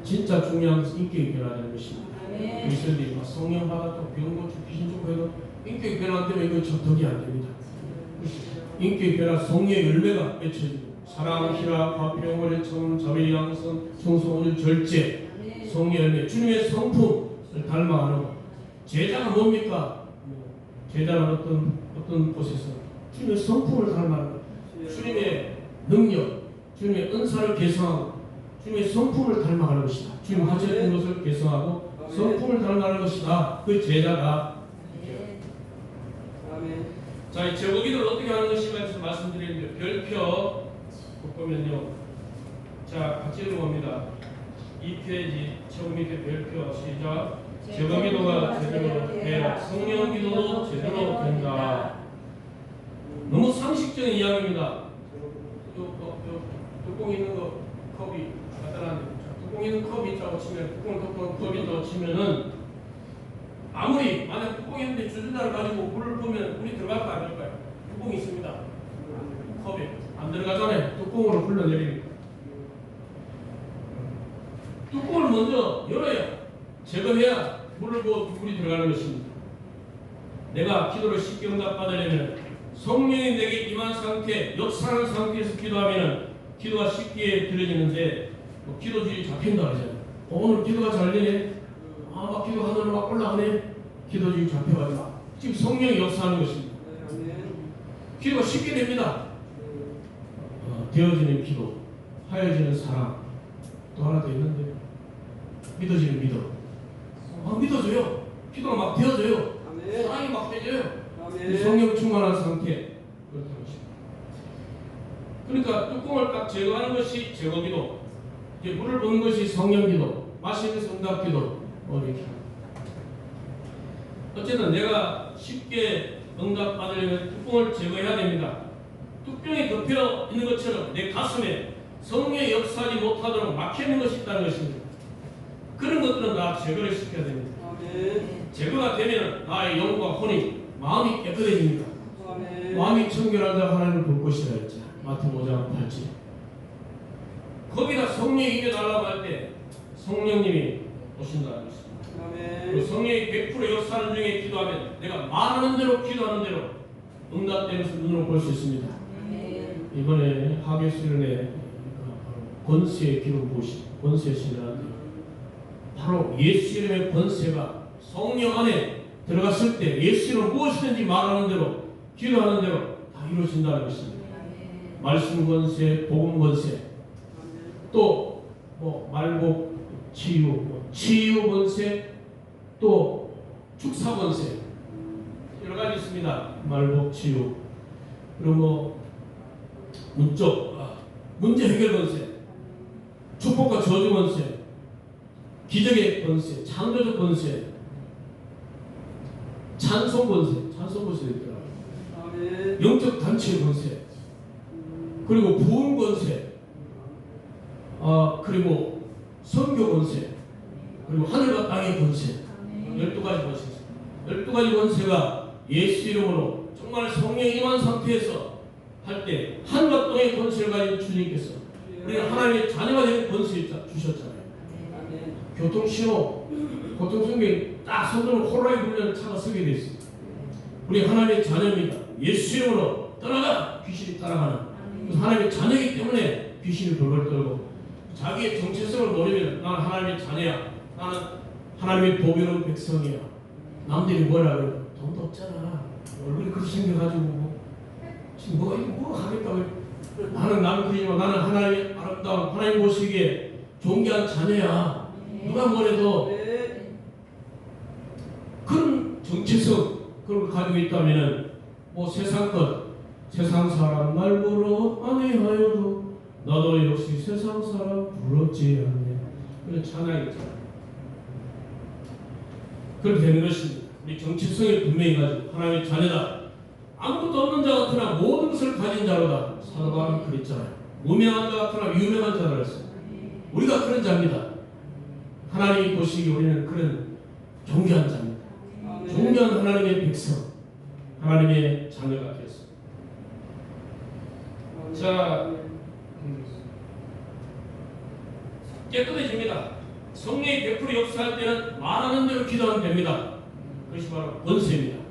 Speaker 1: 진짜 중요한 것은 인격이 변화되는 것입니다. 그리스도인들이 성령 받았고 병고주 귀신 쫓고 해도 인격이 변화 때문에 이건 덕이 안 됩니다. 인격이 변화 성령의 열매가 맺혀지고 사랑, 희락, 화평, 오래청, 자비, 양선, 성성, 오늘 절제 성령 열매 주님의 성품을 닮아가는 제자가 뭡니까? 제자는 어떤 곳에서 주님의 성품을 닮아가는 주님의 능력, 주님의 은사를 개성하고 주님의 성품을 닮아가는 것이다. 주님 하셨던 것을 개성하고 성품을 닮아가는 것이다. 그 제자가. 자, 이 제거기도를 어떻게 하는 것인가에 대해서 말씀드리는데 별표 보면요. 자, 같이 읽어봅니다. 2페이지 처음 밑에 별표 시작. 제거기도가 제대로 돼야 성령 기도도 제대로 된다. 너무 상식적인 이야기입니다. 뚜껑 있는 거 컵이 간단한데 뚜껑 있는 컵이 있다고 치면 뚜껑을 덮은 컵이 있다고 치면은 아무리 만약 뚜껑 있는데 주전자를 가지고 물을 부으면 물이 들어갈까 안 들어갈까요? 뚜껑이 있습니다. 컵에 안 들어가잖아요. 뚜껑으로 흘러내리니까 뚜껑을 먼저 열어야 제거해야 물을 부어 물이 들어가는 것입니다. 내가 기도를 쉽게 응답받으려면 성령이 내게 임한 상태, 역사하는 상태에서 기도하면 기도가 쉽게 들려지는데 뭐 기도주의 잡힌다 그러잖아요. 오늘 기도가 잘 되네. 막 기도 하늘로 막 올라가네. 기도주의 잡혀가지고 지금 성령이 역사하는 것입니다. 기도가 쉽게 됩니다. 되어지는 기도, 하여지는 사랑. 또 하나 더 있는데 믿어지는 믿음. 믿어져요. 기도가 막 되어져요. 사랑이 막 되져요. 성령 충만한 상태. 그렇다는 것입니다. 그러니까 뚜껑을 딱 제거하는 것이 제거기도. 이제 물을 붓는 것이 성령기도, 마시는 것이 응답기도 이렇게. 어쨌든 내가 쉽게 응답받으려면 뚜껑을 제거해야 됩니다. 뚜껑이 덮여 있는 것처럼 내 가슴에 성령의 역사하지 못하도록 막혀있는 것이 있다는 것입니다. 그런 것들은 다 제거를 시켜야 됩니다. 제거가 되면 나의 영과 혼이, 마음이 깨끗해집니다. 마음이 청결한 자 하나님을 볼 것이라 했죠. 마태복음 5장 8절. 거기다 성령이 임해달라고 할 때 성령님이 오신다는 것입니다. 그리고 성령이 100% 역사하는 중에 기도하면 내가 말하는 대로 기도하는 대로 응답되는 것을 눈으로 볼 수 있습니다. 이번에 하계수련의 권세의 기름 부으심, 권세 신이라는데 바로 예수 이름의 권세가 성령 안에 들어갔을 때 예수 이름 무엇이든지 말하는 대로 기도하는 대로 다 이루어진다는 것입니다. 말씀 권세, 복음 권세, 또 말복 치유, 치유 권세, 또 축사 권세 여러 가지 있습니다. 말복 치유, 그리고 문제 해결 권세, 축복과 저주 권세, 기적의 권세, 창조적 권세, 찬송 권세, 찬송 권세 있더라고요. 영적 단체 권세, 그리고 부흥 권세, 그리고 선교 권세, 그리고 하늘과 땅의 권세, 12가지 권세 있습니다. 12가지 권세가 예수 이름으로 정말 성령이 임한 상태에서 할 때 하늘과 땅의 권세를 가진 주님께서 우리가 하나님의 자녀가 되는 권세 주셨잖아요. 교통신호, 교통성경이 딱 손으로 호랑이 불리는 차가 서게 되어 있습니다. 우리 하나님의 자녀입니다. 예수 이름으로 떠나가 귀신이 따라가는. 그래서 하나님의 자녀이기 때문에 귀신이 벌벌 떨고 자기의 정체성을 모르면 나는 하나님의 자녀야, 나는 하나님의 복이로운 백성이야. 남들이 뭐라 그래요? 돈도 없잖아, 얼굴이 그렇게 생겨가지고 지금 뭐 하겠다고. 나는 남편이지만 나는 하나님의 아름다운, 하나님 보시기에 존귀한 자녀야. 누가 뭐래도 그런 정체성, 그런 걸 가지고 있다면 세상 것, 세상 사람 날 부러 아니하여도 나도 역시 세상 사람 부럽지 않네, 그런 찬양이 있잖아요. 그렇게 되는 것입니다. 우리 정체성을 분명히 가지고 하나님의 자녀다, 아무것도 없는 자 같으나 모든 것을 가진 자로다. 사도 바울은 그랬잖아요. 무명한 자 같으나 유명한 자라 했어요. 우리가 그런 자입니다. 하나님이 보시기에 우리는 그런 존귀한 자입니다. 존귀한 하나님의 백성, 하나님의 자녀가 되었습니다. 자, 깨끗해집니다. 성령이 100% 역사할 때는 말하는 대로 기도하면 됩니다. 그것이 바로 권세입니다.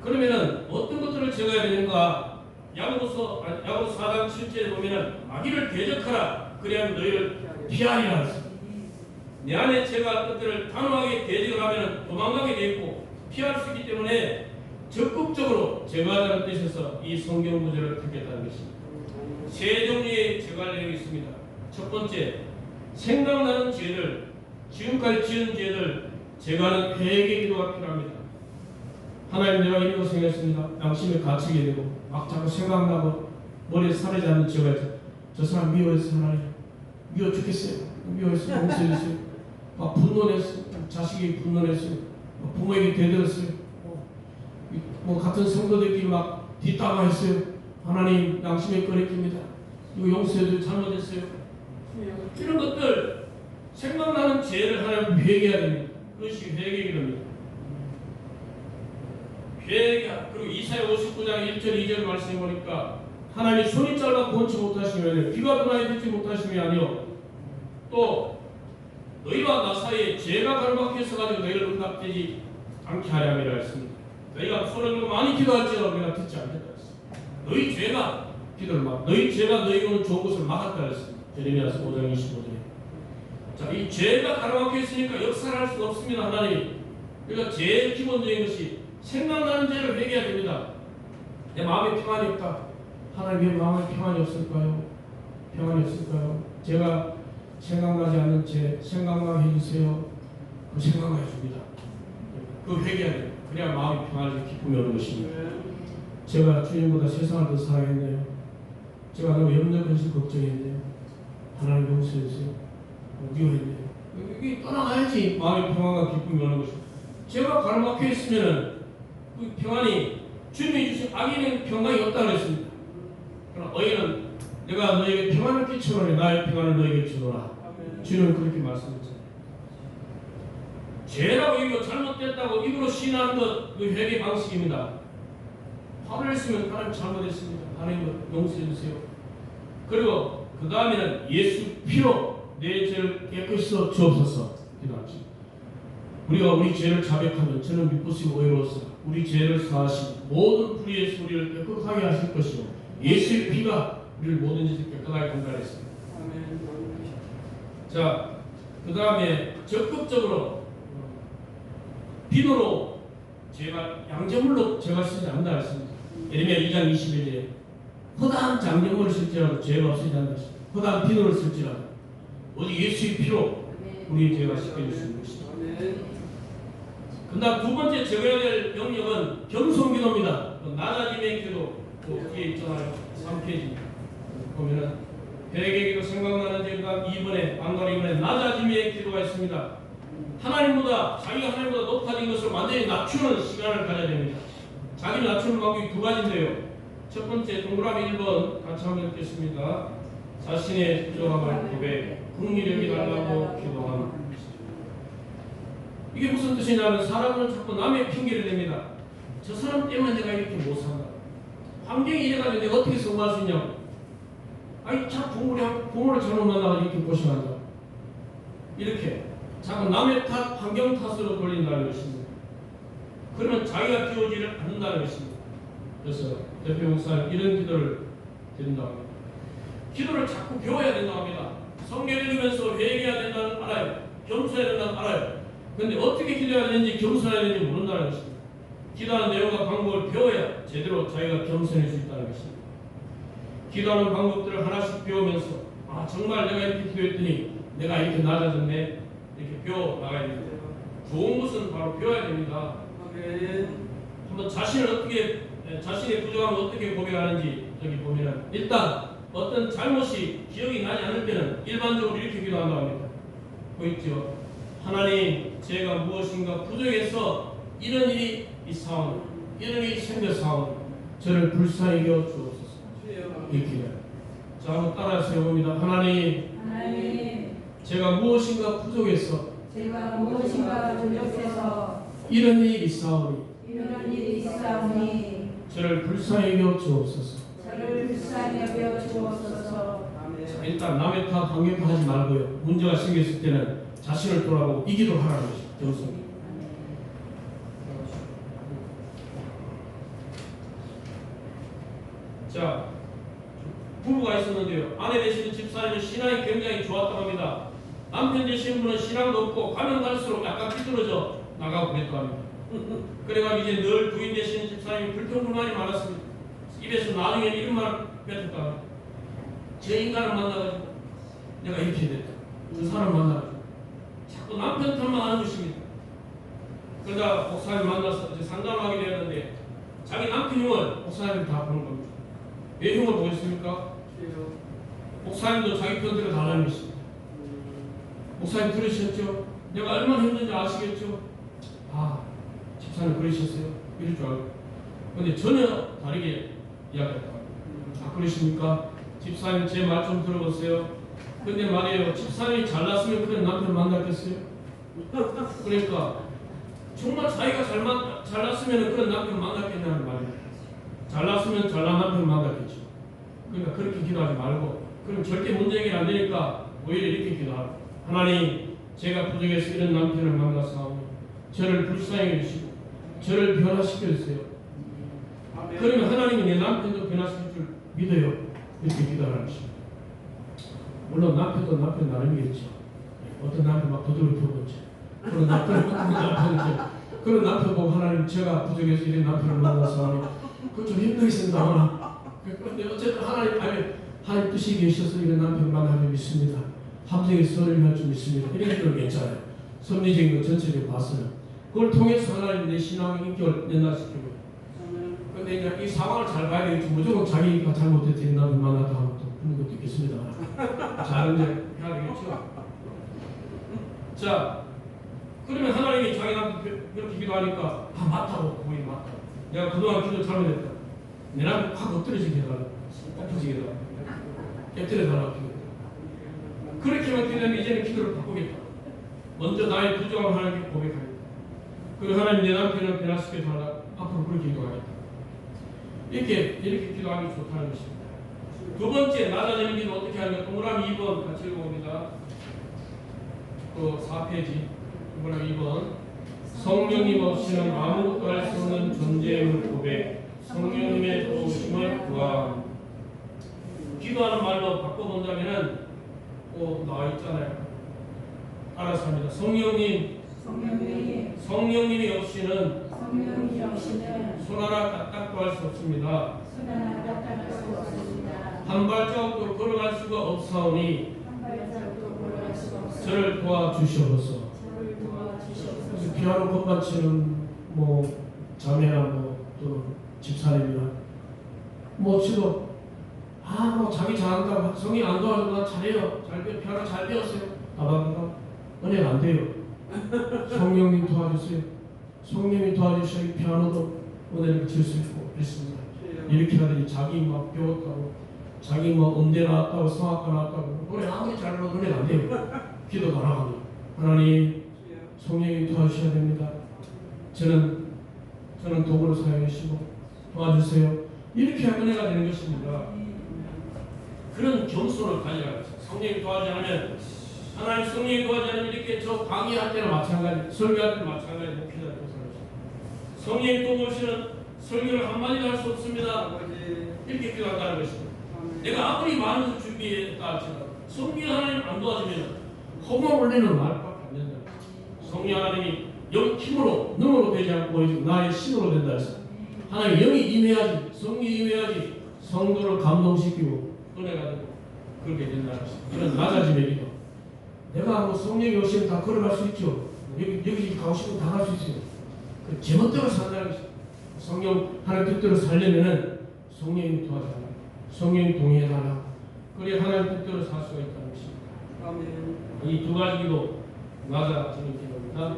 Speaker 1: 그러면은 어떤 것들을 제거해야 되는가? 야고보서 4장 7절에 보면은 마귀를 대적하라, 그래야 너희를 피하리라 했습니다. 내 안에 제가 것들을 단호하게 대적을 하면 도망가게 돼 있고 피할 수 있기 때문에 적극적으로 제거하자는 뜻에서 이 성경 구절을 택했다는 것입니다. 세 종류의 제거할 내용이 있습니다. 첫 번째, 생각나는 죄를, 지금까지 지은 죄를 제거하는 회개 기도가 필요합니다. 하나님, 내가 이런 것을 행했습니다. 양심에 갇히게 되고 막 자꾸 생각나고 머리에 사르지 않는 죄가 있어요. 저 사람 미워해서 하나님 미워 죽겠어요. 미워해서 용서해주세요. 막 분노했어요. 자식이 분노했어요. 부모에게 대들었어요. 같은 성도들끼리 막 뒷담화했어요. 하나님, 양심에 꺼리킵니다. 이거 용서해주세요. 잘못했어요. 이런 것들, 생각나는 죄를 하나님 회개해야 됩니다. 그것이 회개입니다. 회개. 그리고 이사야 59장 1절 2절 말씀해 보니까 하나님이 손이 짧아 본치 못하시며 귀가 둔하여 듣지 못하시며 아니요, 또 너희와 나 사이에 죄가 가로막혀서 가지고 너희를 응답되지 않게 하려 함이라 했습니다. 너희가 손을 많이 기도할지라도 내가 듣지 않겠다 했습니다. 너희 죄가 기도를 막, 너희 죄가 너희가 오는 좋은 것을 막았다 했습니다. 예레미야서 5장 25절에. 자, 이 죄가 가로막혀 있으니까 역사를 할 수가 없습니다. 하나님. 그러니까 제일 기본적인 것이 생각나는 죄를 회개해야 됩니다. 내 마음에 평안이 없다. 하나님, 왜 마음에 평안이 없을까요? 평안이 없을까요? 제가 생각나지 않는 죄 생각나게 해주세요. 그 생각나게 해줍니다. 그 회개해야 돼요. 그래야 마음이 평안해서 기쁨이 오는 것입니다. 제가 주님보다 세상을 더 사랑했네요. 제가 너무 염려, 근심, 걱정했네요. 하나님 용서해주세요. 위험했네요. 이게 떠나가야지 마음의 평안과 기쁨이 오는 것입니다. 제가 가로막혀 있으면은 그 평안이 주님이 주신 악인은 평강이 없다 그랬습니다. 그러나 어인은 내가 너에게 평안을 끼쳐노니 나의 평안을 너에게 주노라. 주님은 그렇게 말씀했잖아요. 죄라고 이거 잘못됐다고 입으로 시인하는 것, 그 회개 방식입니다. 화를 냈으면 하나님 잘못했습니다. 하나님 용서해 주세요. 그리고 그 다음에는 예수 피로 내 죄를 깨끗이 주옵소서 기도하죠. 우리가 우리 죄를 자백하면 저는 미쁘시고 의로워서 우리 죄를 사하시고 모든 불의의 소리를 깨끗하게 하실 것이요 예수의 피가 우리를 모든 짓을 깨끗하게 건달했습니다. 자, 그 다음에 적극적으로 비누로 제가 양제물로 제가 쓰지 않는다 했습니다. 예레미야 2장 21절에 허다한 장제물을 쓸지라도 죄가 없으지 않는다 했습니다. 허다한 비누를 쓸지라도 오직 예수의 피로 우리의 죄가 씻겨질 수 있는 것입니다. 그 다음 두 번째 적용해야 될 영역은 겸손기도입니다. 낮아짐의 기도 그 뒤에 있잖아요. 3페이지 보면은 회개기도 생각나는 그 다음 2번에 반가리 2번에 낮아짐의 기도가 있습니다. 하나님보다 자기가 하나님보다 높아진 것을 완전히 낮추는 시간을 가져야 됩니다. 자기를 낮추는 방법이 두 가지인데요. 첫 번째 동그라미 1번 같이 한번 읽겠습니다. 자신의 부족함을 고백, 긍휼히 달라고 기도하는. 이게 무슨 뜻이냐면 사람은 자꾸 남의 핑계를 냅니다. 저 사람 때문에 내가 이렇게 못 산다. 환경이 이래가지고 내가 어떻게 성공할 수 있냐고. 아니 참 부모를 잘못 만나가지고 이렇게 고생한다. 이렇게 자꾸 남의 탓, 환경 탓으로 돌린다는 것입니다. 그러면 자기가 비워지를 않는다는 것입니다. 그래서 대표 목사님 이런 기도를 드린다고 합니다. 기도를 자꾸 배워야 된다고 합니다. 성경을 읽으면서 회개해야 된다는 걸 알아요. 겸손해야 된다는 걸 알아요. 그런데 어떻게 기도해야 되는지 겸손해야 되는지 모른다는 것입니다. 기도하는 내용과 방법을 배워야 제대로 자기가 겸손할 수 있다는 것입니다. 기도하는 방법들을 하나씩 배우면서 아 정말 내가 이렇게 기도했더니 내가 이렇게 낮아졌네 이렇게 배워 나가야 됩니다. 좋은 것은 바로 배워야 됩니다. 한번 자신의 부족함을 어떻게 고백하는지 여기 보면은 일단 어떤 잘못이 기억이 나지 않을 때는 일반적으로 이렇게 기도한다고 합니다. 보이죠? 하나님 제가 무엇인가 부족해서 이런 일이 있사오니 이런 일이 생겼사오니 저를 불쌍히 여겨 주옵소서. 이렇게 자 한번 따라서 해봅니다. 하나님 제가 무엇인가 부족해서 이런 일이 있사오니 저를 불쌍히 여겨 주옵소서. 자, 일단 남의 탓 관계하지 말고요. 문제가 생겼을 때는 자신을 돌아보고 이 기도를 하라는 것이죠. 자, 부부가 있었는데요. 아내 되시는 집사님은 신앙이 굉장히 좋았다고 합니다. 남편 되시는 분은 신앙도 없고 가면 갈수록 약간 삐뚤어져 나가고 그랬다고 합니다. 그래가지고 이제 늘 부인 되시는 집사님이 불평불만이 많았습니다. 입에서 나중에 이런 말을 뱉었다고 합니다. 저 인간을 만나가지고 내가 이렇게 됐다. 저 사람 만나가지고 자꾸 남편 탓만 하는 것입니다. 그러다 목사님 만나서 이제 상담을 하게 되었는데 자기 남편 흉을 목사님이 다 보는 겁니다. 왜 흉을 보겠습니까? 목사님도 자기 편 들어달라는 것입니다. 목사님 들으셨죠? 내가 얼마나 힘든지 아시겠죠? 아, 집사님 그러셨어요? 이럴 줄 알고. 근데 전혀 다르게 이야기했다. 아, 그러십니까? 집사님 제 말 좀 들어보세요. 근데 말이에요. 집사님이 잘났으면 그런 남편 만났겠어요? 그러니까 정말 자기가 잘났으면 그런 남편 만났겠냐는 말이에요. 잘났으면 잘난 남편 만났겠죠. 그러니까 그렇게 기도하지 말고 그럼 절대 문제 해결 안 되니까 오히려 이렇게 기도하라. 하나님 제가 부족해서 이런 남편을 만나서 저를 불쌍히 해주시고 저를 변화시켜 주세요. 그러면 하나님이 내 남편도 변화시킬 줄 믿어요. 이렇게 기도하는 것입니다. 물론 남편도 남편 나름이겠죠. 어떤 남편 막 도둑을 펴보죠. 그런 남편 보고 하나님 제가 부족해서 이런 남편을 만나서 그거 좀 힘들게 생각하나. 그런데 어쨌든 하나님 뜻이 계셔서 이런 남편 만나면 믿습니다. 함정에 선을 할 줄 믿습니다. 이런 것들은 괜찮아요. 섭리적인 거 전체를 봐서는 그걸 통해서 하나님 내 신앙의 인격을 연락시키고. 그런데 이제 이 상황을 잘 봐야 되겠죠. 무조건 자기가 잘못했던 남편 만나다 하면 것도 있겠습니다. 잘 이제 해야 되겠죠. 자, 그러면 하나님이 자기한테 이렇게 기도하니까 맞다고 보이 맞다. 내가 그동안 기도 잘못했다. 내 남편 확 엎드려지게 해달라. 엎드려지게 해달라. 깨뜨려달라고 기도. 그렇게만 기도했는데 이제는 기도를 바꾸겠다. 먼저 나의 부족함을 하나님께 고백하겠다. 그리고 하나님 내 남편을 변화시켜 달라. 앞으로 그렇게 기도하겠다. 이렇게 기도하기 좋다는 것입니다. 두 번째 낮아지는 기도 어떻게 하는가? 동그라미 2번 같이 읽어봅니다. 또 4페이지 동그라미 2번. 성령님 없이는 아무것도 할 수 없는 존재임을 고백. 성령님의 도우심을 구함. 기도하는 말로 바꿔본다면은 나와 있잖아요. 알아서 합니다. 성령님이 없이는 손 하나 까딱도 할 수 없습니다. 한 발자국도 걸어갈 수가 없사오니 저를 도와주시옵소서. 그래서 피아노 건반 치는 자매나 또 집사님이나 치도 자기 잘한다고 성이 안 도와줘도 나 잘해요. 피아노 잘 배웠어요. 은혜가 안 돼요. 성령님 도와주세요. 성령님 도와주셔야 피아노도 은혜를 칠 수 있고 그랬습니다. 이렇게 하더니 자기 배웠다고 자기 음대 나왔다고 성악과 나왔다고 노래 아무리 잘 불러도 은혜가 안 돼요. 기도가 안 하고 하나님 성령님 도와주셔야 됩니다. 저는 도구를 사용하시고 도와주세요. 이렇게 하면 은혜가 되는 것입니다. 그런 겸손을 가지라. 성령님 도와주지 않으면 하나님 성령이 도와주지 않으면 이렇게 저 강의할 때는 마찬가지, 설교할 때는 마찬가지 목회자 되는 사람입니다. 성령이 도우시는 설교를 한마디도 할 수 없습니다. 이렇게 기도한다는 것입니다. 내가 아무리 많은 준비했다 할지라도 성령 하나님 안 도와주면 헛몸 올리는 말밖에 안 된다. 성령 하나님이 영 힘으로 능으로 되지 않고 나의 신으로 된다 해서 하나님 영이 임해야지, 성령이 임해야지 성도를 감동시키고 은혜가 되고 그렇게 된다는 것입니다. 이런 낮아짐의 기도. 내가 성령이 오시면 다 걸어갈 수 있죠. 여기 가고 싶으면 다 갈 수 있어요. 제멋대로 산다는 것입니다. 성령 하나님 뜻대로 살려면은 성령이 도와달라. 성령이 동의해달라. 그래야 하나님 뜻대로 살 수가 있다는 것입니다. 이 두 가지 기도 낮아지는 기도입니다.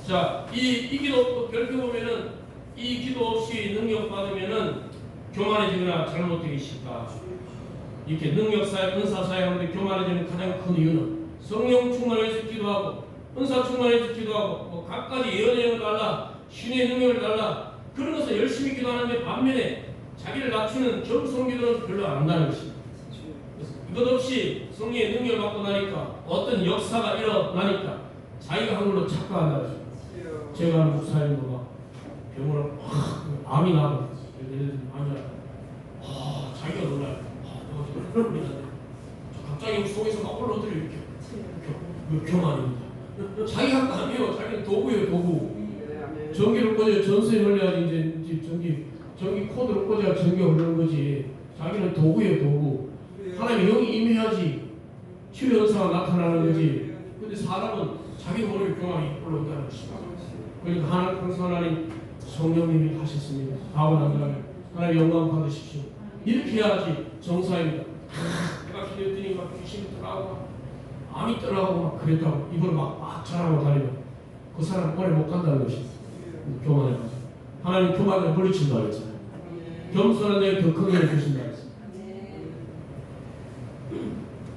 Speaker 1: 자, 이 기도 결코 보면은 이 기도 없이 능력 받으면은 교만해지거나 잘못되기 쉽다. 이렇게 능력사역, 은사사역하는데 교만해지는 가장 큰 이유는 성령 충만해서 기도하고 은사 충만해서 기도하고 각가지 예언을 달라 신의 능력을 달라 그런 것을 열심히 기도하는데 반면에 자기를 낮추는 겸손 기도는 별로 안 한다는 것입니다. 이것 없이 성령의 능력을 받고 나니까 어떤 역사가 일어나니까 자기가 한 걸로 착각한다는 것입니다. 제가 아는 목사님도 병원을 암이 나고 자기가 놀라요. 갑자기 속에서 막 올라오더니 이렇게 교만입니다. 자기가 거 아니에요. 자기는 도구예요, 도구. 전기를 꽂아야 전선이 흘려야지 이제 전기 코드를 꽂아야 전기가 흐르는 거지. 자기는 도구예요, 도구. 하나님의 영이 임해야지 치유 현상이 나타나는 거지. 근데 사람은 자기 모르게 교만이 올라온다는 것입니다. 그러니까 항상 하나님 성령님이 하셨습니다. 하고 난 다음에 하나님 영광 받으십시오. 이렇게 해야지 정사입니다. 내가 기도했더니 막 귀신이 떠나고 암이 떠나고 막 그랬다고 이걸 막 자랑하고 다니면 그 사람 오래 못 간다는 것이 교만해가지고 하나님 교만을 물리친다 그랬잖아요. 겸손한 자에게 더 큰 은혜를 주신다 그랬습니다.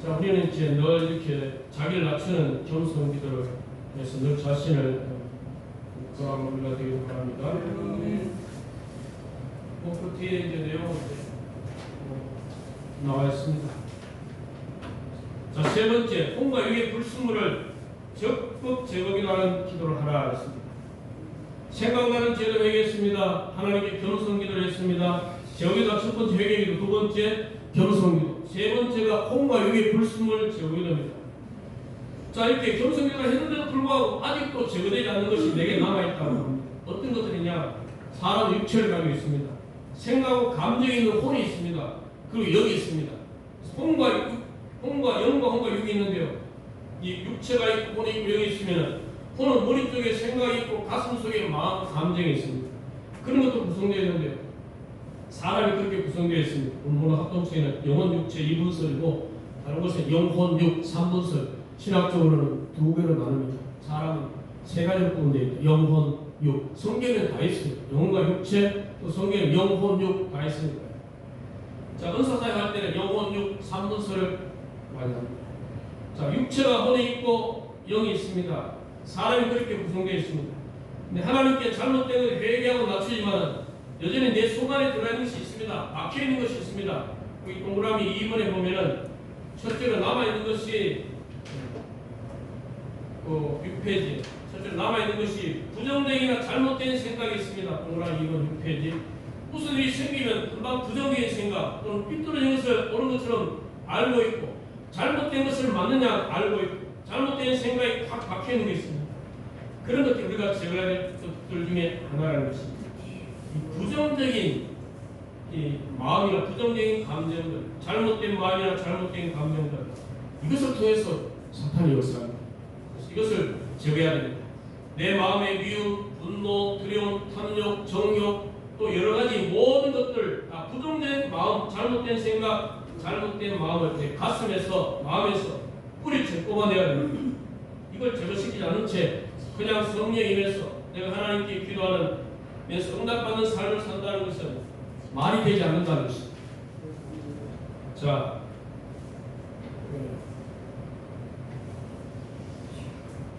Speaker 1: 자, 우리는 이제 늘 이렇게 자기를 낮추는 겸손 기도를 해서 늘 자신을 그런 우리가 되길 바랍니다. 그 뒤에 이제 내용은 나와 있습니다. 자, 세 번째, 혼과 육의 불순물을 적극 제거하는 기도를 하라 했습니다. 생각나는 죄를 회개했습니다. 하나님께 겸손 기도를 했습니다. 제거기도가 첫 번째 회개기도, 두 번째 겸손기도, 세 번째가 혼과 육의 불순물 제거기도입니다. 자, 이렇게 겸손 기도를 했는데도 불구하고 아직도 제거되지 않는 것이 내게 남아있다고 합니다. 어떤 것들이냐? 사람 육체를 가지고 있습니다. 생각하고 감정이 있는 혼이 있습니다. 그리고 영이 있습니다. 혼과 영과 혼과 육이 있는데요. 이 육체가 있고 혼이 있고 영이 있으면 혼은 머리 쪽에 생각이 있고 가슴 속에 마음, 감정이 있습니다. 그런 것도 구성되어 있는데요. 사람이 그렇게 구성되어 있습니다. 오늘 합동성에는 영혼 육체 2분설이고 다른 곳에 영혼 육 3분설, 신학적으로는 두 개로 나눕니다. 사람은 세 가지로 구분되어 있다. 영혼 육, 성경에는 다 있습니다. 영혼과 육체, 또 성경에 영혼 육 다 있습니다. 자, 은사사역 할 때는 영혼 육 3분설을 많이 합니다. 자, 육체가 혼에 있고 영이 있습니다. 사람이 그렇게 구성되어 있습니다. 근데 하나님께 잘못된 걸 회개하고 낮추지만 여전히 내 속 안에 들어있는 것이 있습니다. 박혀있는 것이 있습니다. 이 동그라미 2번에 보면은 첫째로 남아있는 것이 6페이지 첫째로 남아있는 것이 부정적이나 잘못된 생각이 있습니다. 동그라미 2번 6페이지 무슨 일이 생기면 금방 부정적인 생각 또는 삐뚤어진 것을 옳은 것처럼 알고 있고 잘못된 것을 맞느냐 알고 있고 잘못된 생각이 확 박혀있는 게 있습니다. 그런 것들 우리가 제거해야 될 것들 중에 하나라는 것입니다. 이 부정적인 이 마음이나 부정적인 감정들, 잘못된 마음이나 잘못된 감정들 이것을 통해서 사탄이 역사합니다. 그래서 이것을 제거해야 됩니다. 내 마음의 미움, 분노, 두려움, 탐욕, 정욕 또 여러 가지 모든 것들 다 부정된 마음, 잘못된 생각, 잘못된 마음을 내 가슴에서 마음에서 뿌리채 뽑아내야 됩니다. 이걸 제거시키지 않은 채 그냥 성령에 임해서 내가 하나님께 기도하는 면서 응답받는 삶을 산다는 것은 말이 되지 않는다는 것입니다. 자,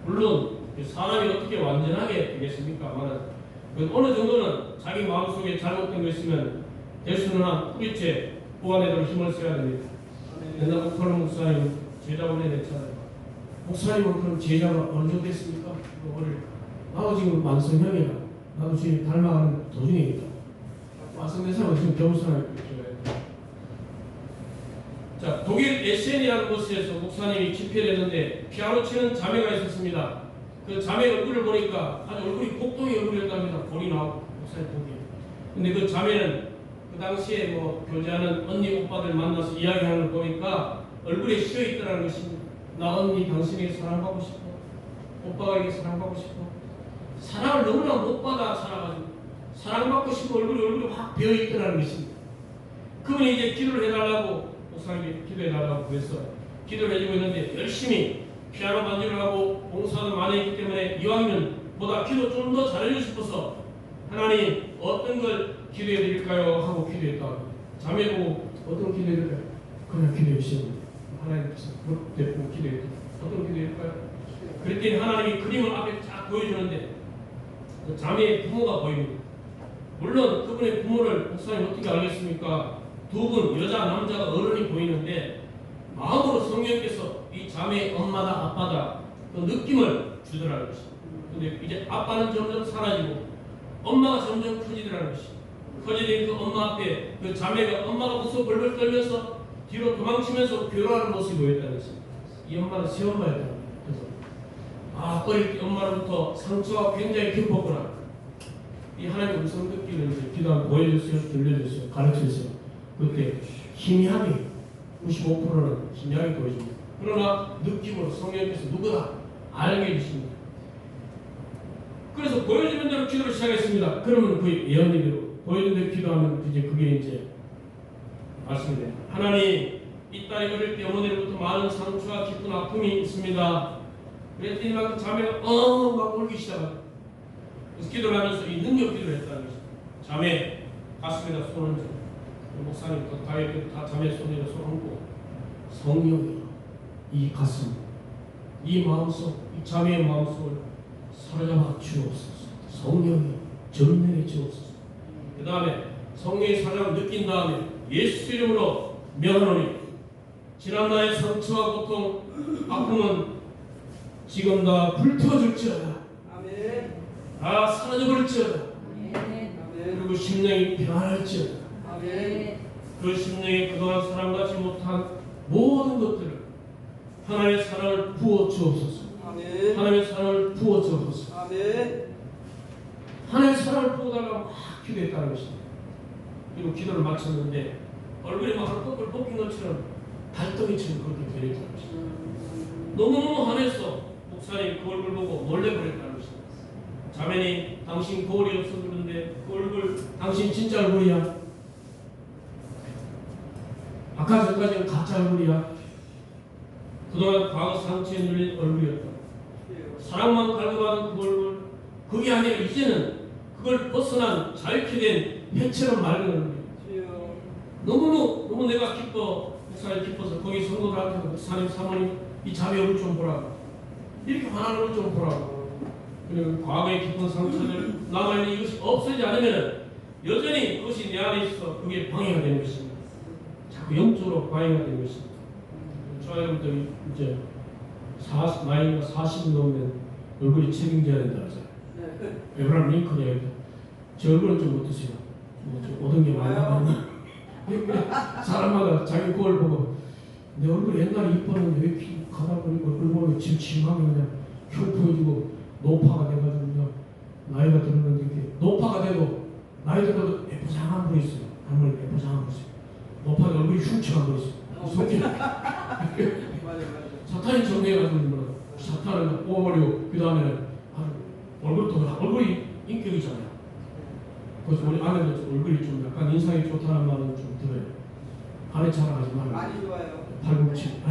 Speaker 1: 물론 사람이 어떻게 완전하게 되겠습니까? 어느 정도는 자기 마음속에 잘못된 거 있으면 될 수는 한 뿌리채 보완하도록 힘을 써야 됩니다. 옛날 목사님 목사님 제자분에 냈잖아요. 목사님은 그럼 제자가 어느 정도 됐습니까? 나도 지금 만성형이라 나도 지금 닮아가는 도중에 있다. 완성된 사람은 지금 배운 사람이 있어요. 자, 독일 에센이라는 곳에서 목사님이 집회를 했는데 피아노 치는 자매가 있었습니다. 그 자매 얼굴을 보니까 아주 얼굴이 복동이 얼굴이었답니다. 볼이 나오고 목사님 보기에. 근데 그 자매는 그 당시에 뭐 교제하는 언니 오빠들 만나서 이야기하는 걸 보니까 얼굴에 씌어 있더라는 것입니다. 나 언니 당신에게 사랑받고 싶어. 오빠에게 사랑받고 싶어. 사랑을 너무나 못 받아 살아가지고 사랑받고 싶은 얼굴이 확 배어있더라는 것입니다. 그분이 이제 기도를 해달라고 목사님이 기도해달라고 그래서 기도를 해주고 있는데 열심히 피아노 반주를 하고 봉사도 많이 했기 때문에 이왕이면 보다 기도 좀 더 잘해주고 싶어서 하나님 어떤 걸 기도해 드릴까요? 하고 기도했다고 자매 보고 어떤 기도해 드릴까요? 그냥 기도해 주시면 하나님께서 그렇게 기도해 어떤 기도할까요? 그랬더니 하나님이 그림을 앞에 쫙 보여주는데 그 자매의 부모가 보입니다. 물론 그분의 부모를 목사님 어떻게 알겠습니까? 두 분 여자 남자가 어른이 보이는데 마음으로 성령께서 이 자매의 엄마다 아빠다 그 느낌을 주더라는 것입니다. 근데 이제 아빠는 점점 사라지고 엄마가 점점 커지더라는 것입니다. 커지는 그 엄마 앞에 그 자매가 엄마가 무서워 벌벌 떨면서 뒤로 도망치면서 괴로워하는 모습이 보였다는 것입니다. 이 엄마는 새엄마였다는 거예요. 그래서 어릴 때 엄마로부터 상처가 굉장히 깊었구나. 이 하나님의 음성 듣기를 이제 기도하면 보여주세요, 들려주세요, 가르쳐주세요. 그때 희미하게 95%는 희미하게 보여줍니다. 그러나 느낌으로 성령께서 누구다 알게 해주십니다. 그래서 보여주는 대로 기도를 시작했습니다. 그러면 그 예언대로 보여주는 대로 기도하면 이제 그게 이제 말씀이 돼요. 하나님, 이 딸이 어릴 때 어머니로부터 많은 상처와 깊은 아픔이 있습니다. 그랬더니 막 자매가 막 울기 시작하고 그래서 기도를 하면서 이 능력 기도를 했다는 것입니다. 자매 가슴에다 손을 얹고 목사님 다윗도 다 자매 손에다 손을 얹고 성령이여 이 가슴 이 마음속 이 자매의 마음속을 사로잡아 주옵소서. 성령이여 전면에 주옵소서. 그 다음에 성령의 사랑을 느낀 다음에 예수 이름으로 명하노니 지난 나의 상처와 고통 아픔은 지금 다 불태워질지어다.
Speaker 2: 아멘.
Speaker 1: 다 사라져버릴지어다.
Speaker 2: 아멘.
Speaker 1: 그리고 심령이 평안할지어다.
Speaker 2: 아멘.
Speaker 1: 그 심령이 그동안 사랑받지 못한 모든 것들을 하나님의 사랑을 부어 주옵소서.
Speaker 2: 아멘.
Speaker 1: 하나님의 사랑을 부어 주옵소서.
Speaker 2: 아멘.
Speaker 1: 하나님의 사랑을 부어달라고 막 기도했다는 것입니다. 그리고 기도를 마쳤는데 얼굴이 막 한꺼풀 뽑힌 것처럼 달덩이처럼 그렇게 변했다는 것입니다. 너무너무 화냈어. 목사님 그 얼굴 보고 놀래버렸다는 것입니다. 자매님 당신 거울이 없어 그런데 그 얼굴 당신 진짜 얼굴이야. 아까 전까지는 가짜 얼굴이야. 그동안 과거 상처에 눌린 얼굴이었다. 사랑만 갈구하는 그 얼굴, 그게 아니라 이제는 그걸 벗어난 자유케 된 해처럼 맑은 얼굴이야. 너무 내가 기뻐, 목사님 기뻐서 거기 성도들한테 목사님, 사모님 이 자매 얼굴 좀 보라고, 이렇게 환한 얼굴 좀 보라고. 그리고 과거의 깊은 상처들 남아있는 이것이 없어지지 않으면 여전히 그것이 내 안에 있어 그게 방해가 되는 것입니다. 자꾸 영적으로 방해가 되는 것입니다. 저 여러분들 이제 40 넘으면 얼굴이 책임져야 된다 그러잖아요. 에브라임 링컨이 얘기했다. 제 얼굴은 좀 어떠세요? 좀 얻은 게 많이 나왔나? 사람마다 자기 거울 보고 내 얼굴 옛날에 이뻤는데 왜 이렇게 가다 보니까 얼굴 보면 침침하게 그냥 흉포해지고 노파가 돼가지고 그냥 나이가 들었는데 이렇게 노파가 돼도 나이 들어도 예쁘장한 분이 있어요. 할머니 예쁘장한 분이 있어요. 노파가 얼굴이 흉측한 분이 있어요. 속이 사탄이 정리해가지고 사탄을 뽑아버리고 그 다음에는 얼굴이 인격이잖아요. 그래서 우리 아내도 얼굴이 좀 약간 인상이 좋다는 말은 좀 들어요. 아내 자랑하지 말고.
Speaker 2: 많이 좋아요.
Speaker 1: 팔꿈치.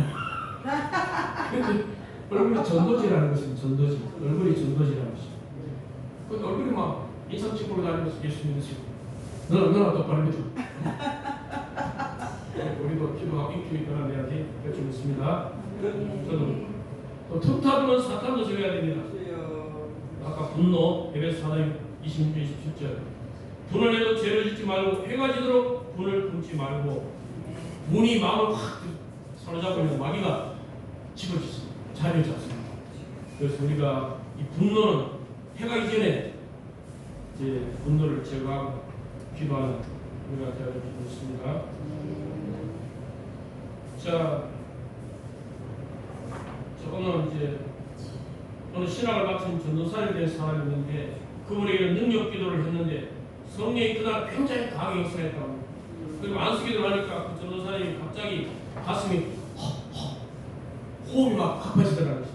Speaker 1: 근데 얼굴이 전도지라는 것은 전도지. 얼굴이 전도지라는 것이. 그 얼굴이 막 인상 찍고 다니면서 예수 믿으시고. 너나 똑바로 믿어. 우리도 기도하고 인격이 변한 애한테 좀 있습니다. 저도 또 틈타주는 사탄도 적어야 됩니다. 아까 분노, 에베소 4장 26절 27절. 분을 해도 죄를 짓지 말고 해가 지도록 분을 품지 말고 문이 마음을 확 사로잡고 있는 마귀가 집어짓습니다. 자리를 잡습니다. 그래서 우리가 이 분노는 해가 이전에 이제 분노를 제거하고 기도하는 우리가 되어야 되겠습니다. 자, 오늘 신학을 마친 전도사님에 대한 사람이 있는데 그분에게 능력 기도를 했는데 성령이 그날 굉장히 강하게 역사했다고. 그리고 안수기도를 하니까 그 전도사님이 갑자기 가슴이 호흡이 막 가빠지더라고요.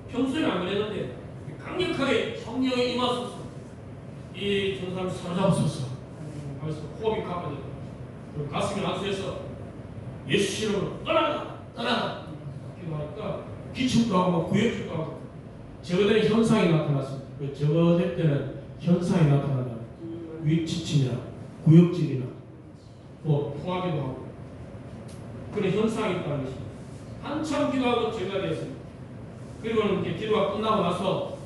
Speaker 1: 평소에는 안 그랬는데 강력하게 성령이 임하소서 이 전도사님을 사로잡았었어. 그래서 호흡이 가빠지더라고요. 그리고 가슴이 안수해서 예수 이름으로 떠나가 기도하니까 기침도 하고 구역질도 하고 저거들의 현상이 나타났습니다. 그 저거들 때는 현상이 나타난다. 위치침이나 구역질이나 뭐 토하기도 하고 그런 현상이 있다는 것입니다. 한참 기도하고 제가 되었습니다. 그리고는 이렇게 기도가 끝나고 나서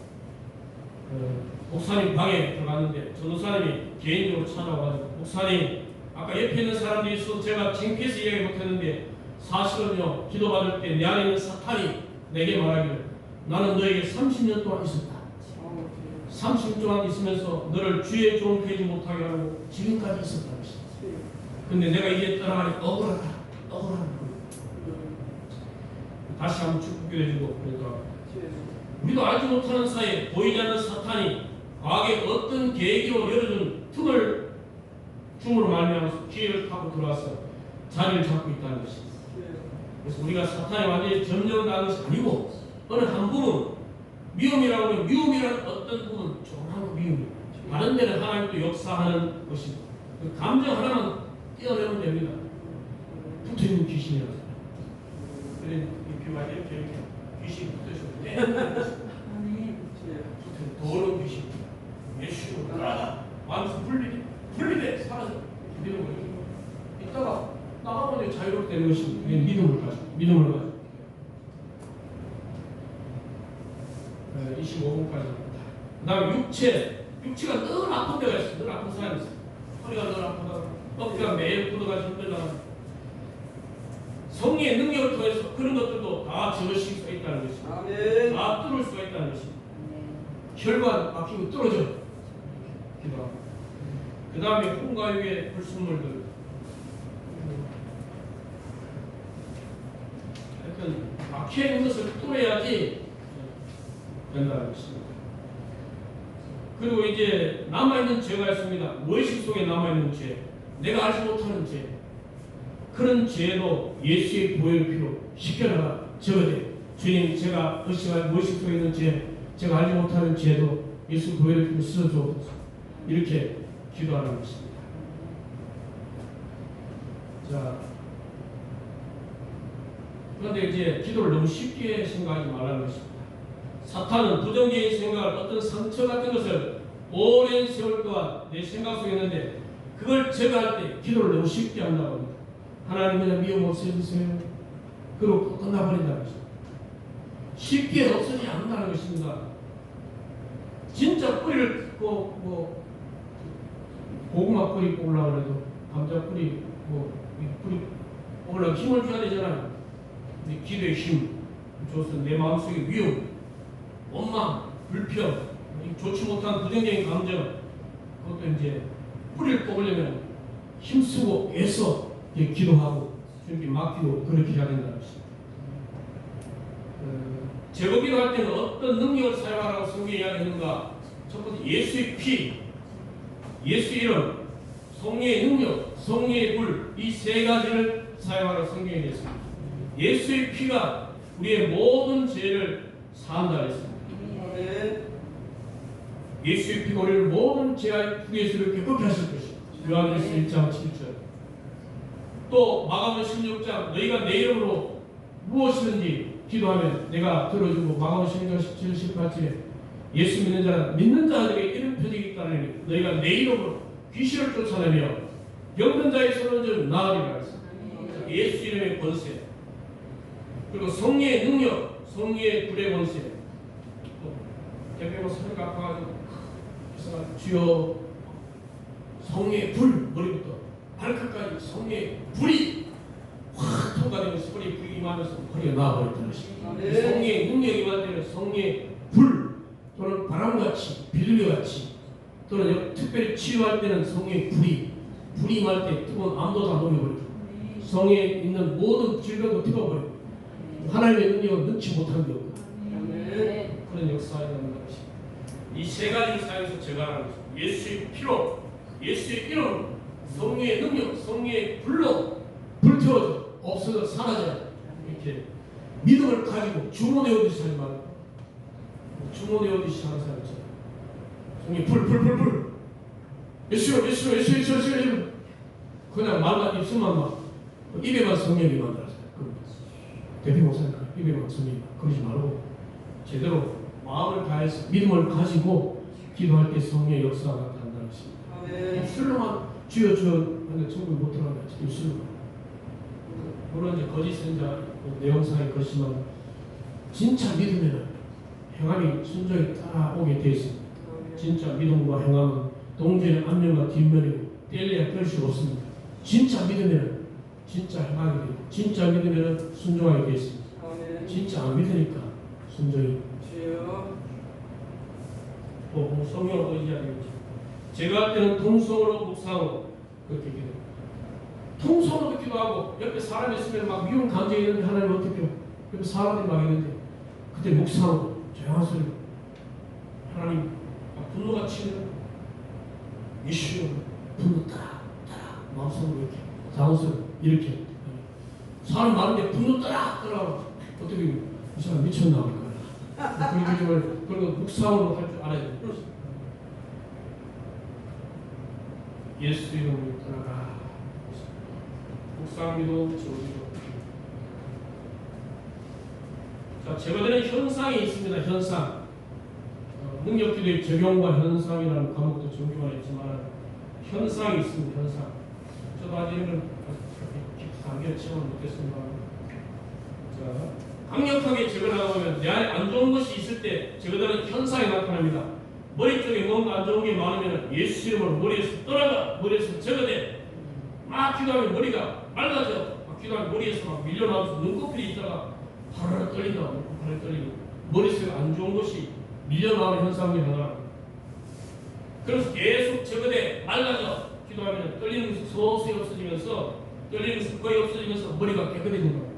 Speaker 1: 목사님 방에 들어갔는데 전도사님이 개인적으로 찾아와가지고 목사님 아까 옆에 있는 사람들이 있어서 제가 창피해서 이야기 못했는데 사실은요 기도받을 때 내 안에 있는 사탄이 내게 말하기를 나는 너에게 30년 동안 있었다. 30년 동안 있으면서 너를 주의 종이 되지 못하게 하고 지금까지 있었다는 것이다. 근데 내가 이제 떠나가니 억울하다. 다시 한번 축복해주고 그러니까 우리도 알지 못하는 사이에 보이지 않는 사탄이 과거에 어떤 계기로 열어준 틈을 줌으로 말미암아서 기회를 타고 들어와서 자리를 잡고 있다는 것입니다. 그래서 우리가 사탄이 완전히 점령하는 것이 아니고 어느 한 부분 미움이라고 하면 미움이라는 어떤 부분 조그마한 미움이 다른 데는 하나님도 역사하는 것입니다. 그 감정 하나만 떼어내면 됩니다. 붙어있는 귀신이라서 그래 이 비와 이렇게 귀신이 붙어있어요. 더러운 귀신 예수 나가라 완수 분리돼 사라져 이런 거예요. 이따가 나가면 자유롭게 되는 것입니다. 믿음을 가지고 25분까지 그 다음에 육체가 늘 아픈 데가 있어요. 늘 아픈 사람이 있어요. 허리가 늘 아프다 어깨가 매일 뻗어가지고 힘들다. 성령의 능력을 통해서 그런 것들도 다 지워질 수가 있다는 것입니다. 다 뚫을 수가 있다는 것입니다. 혈관 막히고 떨어져 기도하고 그 다음에 혼과 육의 불순물들 하여튼 막혀있는 것을 뚫어야지 된다는 것입니다. 그리고 이제 남아있는 죄가 있습니다. 무의식 속에 남아있는 죄, 내가 알지 못하는 죄, 그런 죄도 예수의 보혈 피로 시켜나가 적어내. 주님, 제가 무의식 속에 있는 죄, 제가 알지 못하는 죄도 예수 보혈 피로 씻어주옵소서. 이렇게 기도하는 것입니다. 자, 그런데 이제 기도를 너무 쉽게 생각하지 말라는 것입니다. 사탄은 부정적인 생각을 어떤 상처 같은 것을 오랜 세월 동안 내 생각 속에 있는데 그걸 제거할 때 기도를 너무 쉽게 한다고 합니다. 하나님 그냥 미움 없애주세요. 그리고 끝나버린다는 것입니다. 쉽게 없어지지 않는다는 것입니다. 진짜 뿌리를 고구마 뿌리 뽑으려고 해도 감자 뿌리 뿌리 뽑으려고 힘을 줘야 되잖아요. 근데 기도의 힘 줘서 내 마음속에 위험, 원망, 불평, 좋지 못한 부정적인 감정 그것도 이제 뿌리를 뽑으려면 힘쓰고 애써 기도하고 주님께 맡기고 그렇게 해야 된다는 것입니다. 제거 기도할 때는 어떤 능력을 사용하라고 성경이 이야기하는가? 첫 번째 예수의 피, 예수의 이름, 성령의 능력, 성령의 불 이 세 가지를 사용하라고 성경이 했습니다. 예수의 피가 우리의 모든 죄를 사한다 했습니다. 예수의 피가 우리를 모든 죄와 후에서 이렇게 끄게 하실 것입니다. 요한일서 1장 7절. 또 마가복음 16장 너희가 내 이름으로 무엇이든지 기도하면 내가 들어주고 마가복음 16장 17, 18절에 예수 믿는 자는 믿는 자들에게 이런 표적이 있다는 너희가 내 이름으로 귀신을 쫓아내며 병든 자의 손을 좀 나으리라 했습니다. 예수 이름의 권세 그리고 성령의 능력 성령의 불의 권세 대표가 손을 갚아가지고 주여 성령의 불 머리부터 발끝까지 성령의 불이 확 통과되면서 허리에 불이 임하면서 허리가 나아버렸다는 것입니다. 성령의 능력이 임할 때는 성령의 불 또는 바람같이 비둘기같이 또는 특별히 치유할 때는 성령의 불이 임할 때 뜨거운 암도 다 녹여버리고 성에 있는 모든 질병도 뜨거워버리고 하나님의 능력을 넣지 못한 게 없고 그런 역사가 있는 것입니다. 이 세 가지를 사용해서 제거하는 것입니다. 예수의 피로 예수의 이름 성령의 능력 성령의 불로 불태워져 없어져 사라져 이렇게 믿음을 가지고 주문에 오듯이 하지 말고 주문에 오듯이 하는 사람 있잖아요. 성령의 불 예수 그냥 말만 입술만 막 입에만 성령이 만들어서 대표 목사님 입에만 성령이 그러지 말고 제대로 마음을 다해서 믿음을 가지고 기도할 때 성령의 역사가 나타난다는 것입니다. 입술로만 주여 하는데 천국에 못 들어가는 거지 입술로만. 물론 이제 거짓 선자 내용상의 것이지만 진짜 믿으면 행함이 순종이 따라오게 되어 있습니다. 진짜 믿음과 행함은 동전의 앞면과 뒷면이고 뗄래야 뗄 수가 없습니다. 진짜 믿으면 진짜 행하게 되고 진짜 믿으면 순종하게 되어 있습니다. 진짜 안 믿으니까 순종이 성령으로 의지하겠지. 제가 할 때는 통성으로 묵상으로 그렇게 기도합니다. 통성으로 기도하고 옆에 사람이 있으면 막 미운 감정이 있는데 하나님 어떻게 해요? 옆에 사람들이 막 있는데 그때 묵상으로 조용한 소리로 하나님 분노가 치는 이슈 분노 따라 마음속으로 이렇게 자원스럽게 이렇게 사람 많은데 분노 따라 어떻게 이 사람 미쳤나 볼까 그리고 묵상으로 할 줄 알아야 돼요. 예수 이름으로 따라가 묵상기도 지워지고 자 제거되는 현상이 있습니다. 현상 능력기도의 적용과 현상이라는 과목도 전교가 있지만 현상이 있습니다. 현상 저도 아직 이런 단계를 체험을 못했습니다. 자 강력하게 적어나가면 내 안에 안 좋은 것이 있을 때 적어되는 현상이 나타납니다. 머리 쪽에 뭔가 안 좋은 게 많으면 예수 이름으로 머리에서 떠나가 머리에서 적어내 막 기도하면 머리가 맑아져 막 기도하면 머리에서 막 밀려나면서 눈꺼풀이 있다가 바로 떨린다 바로 떨리고 머릿속에 안 좋은 것이 밀려나오는 현상이 하나 그래서 계속 적어내 맑아져 기도하면 떨리는 것이 서서히 없어지면서 떨리는 것이 거의 없어지면서 머리가 깨끗해지는 거예요.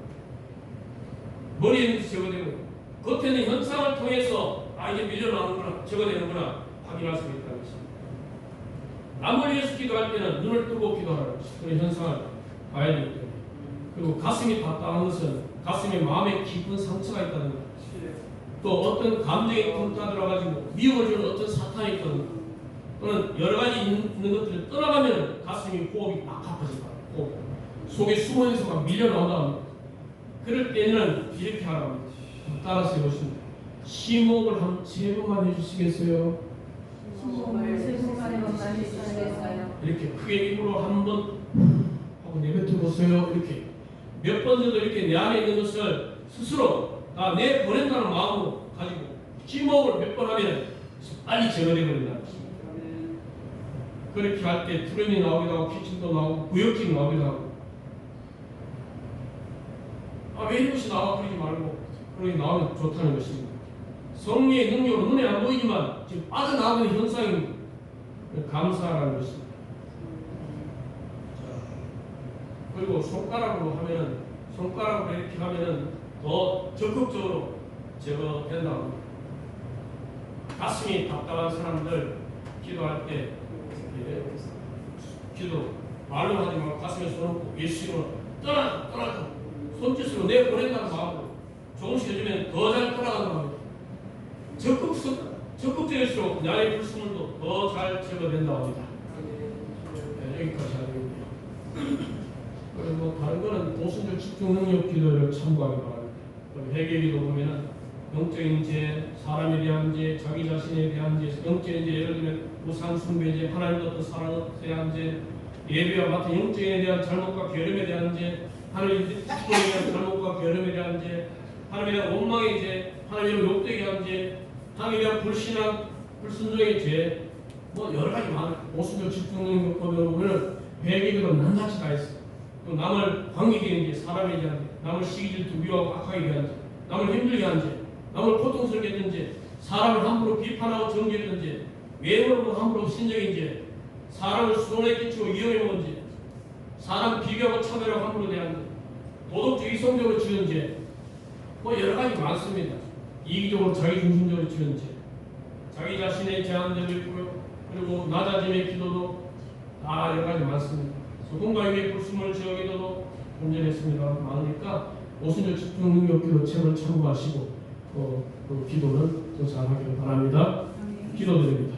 Speaker 1: 머리에 있는 것이 적어내고 겉에 있는 현상을 통해서 이제 밀려나오는구나 적어내는구나 확인할 수 있다는 것입니다. 남을 위해서 기도할 때는 눈을 뜨고 기도하는 것입니다. 그런 현상을 봐야 되기 때문에 그리고 가슴이 답답한 것은 가슴에 마음에 깊은 상처가 있다는 것 또 어떤 감정이 굴타 들어가지고 미움을 주는 어떤 사탄이 있다는 것 또는 여러 가지 있는 것들을 떠나가면 가슴이 호흡이 막 아파진다. 호흡 속에 숨어있어서 막 밀려나온다는 것 그럴 때는 이렇게 하라고 합니다. 따라서 해보십니다. 심호흡을 한 3번만 해주시겠어요?
Speaker 2: 심호흡을 세 번만 해주시겠어요?
Speaker 1: 이렇게 크게 입으로 한 번 하고 내뱉어 보세요. 이렇게 몇 번 정도 이렇게 내 안에 있는 것을 스스로 다 내 보낸다는 마음으로 가지고 심호흡을 몇 번 하면 빨리 제거되어 버린다는 것입니다. 그렇게 할 때 푸른이 나오기도 하고 기침도 나오고 구역질이 나오기도 하고 왜 이것이 나와 그러지 말고 그러게 나오면 좋다는 것입니다. 성령의 능력으로 눈에 안 보이지만 지금 빠져나가는 현상이 감사라는 것입니다. 그리고 손가락으로 하면은 손가락으로 이렇게 하면은 더 적극적으로 제거된다고 합니다. 가슴이 답답한 사람들 기도할 때 기도 말로 하지 말고 가슴에 손 얹고 예수님으로 떠나 손짓으로 내보낸다는 마음으로 조금씩 해주면 더 잘 떠나간다고 합니다. 적극적일수록 나의 불순물도 더 잘 제거된다고 합니다. 여기까지 하겠고요. 그리고 다른 거는 모순적 집중 능력 기도를 참고하기 바랍니다. 회개기도 보면은 영적인 죄, 사람에 대한 죄, 자기 자신에 대한 죄, 영적인 죄, 예를 들면 우상 숭배죄, 하나님과 어떤 사랑에 대한 죄, 예배와 같은 영적인에 대한 잘못과 게으름에 대한 죄, 하나님의 축복에 대한 잘못과 게으름에 대한 죄, 하나님에 대한 원망의 죄, 하나님의 욕되게 한 죄, 하나님에 대한 불신앙, 불순종의 죄, 뭐 여러 가지 많은 모순적 집중 능력 보면 회개기도 낱낱이 다 있어요. 또 남을 관계되는 죄, 사람에 대한 죄, 남을 시기질투, 미워하고 악하게 대한 죄, 남을 힘들게 한 죄, 남을 고통스럽게 했던 죄, 사람을 함부로 비판하고 정죄했던 죄, 외모로 함부로 신적인 죄, 사람을 수동에 끼치고 위험해 먹은 죄, 사람 비교하고 차별하고 함부로 대한 죄, 도덕적 이성적으로 지은 죄, 뭐 여러 가지 많습니다. 이기적으로 자기중심적으로 지은 죄, 자기 자신의 제한적이 있고요. 그리고 낮아짐의 기도도 다 여러 가지 많습니다. 소금과 유의 불순물 지어 기도도 문제됐습니다. 많으니까 모순적 집중 능력 기도 책을 참고하시고 그 기도는 더 잘하길 바랍니다. 기도드립니다.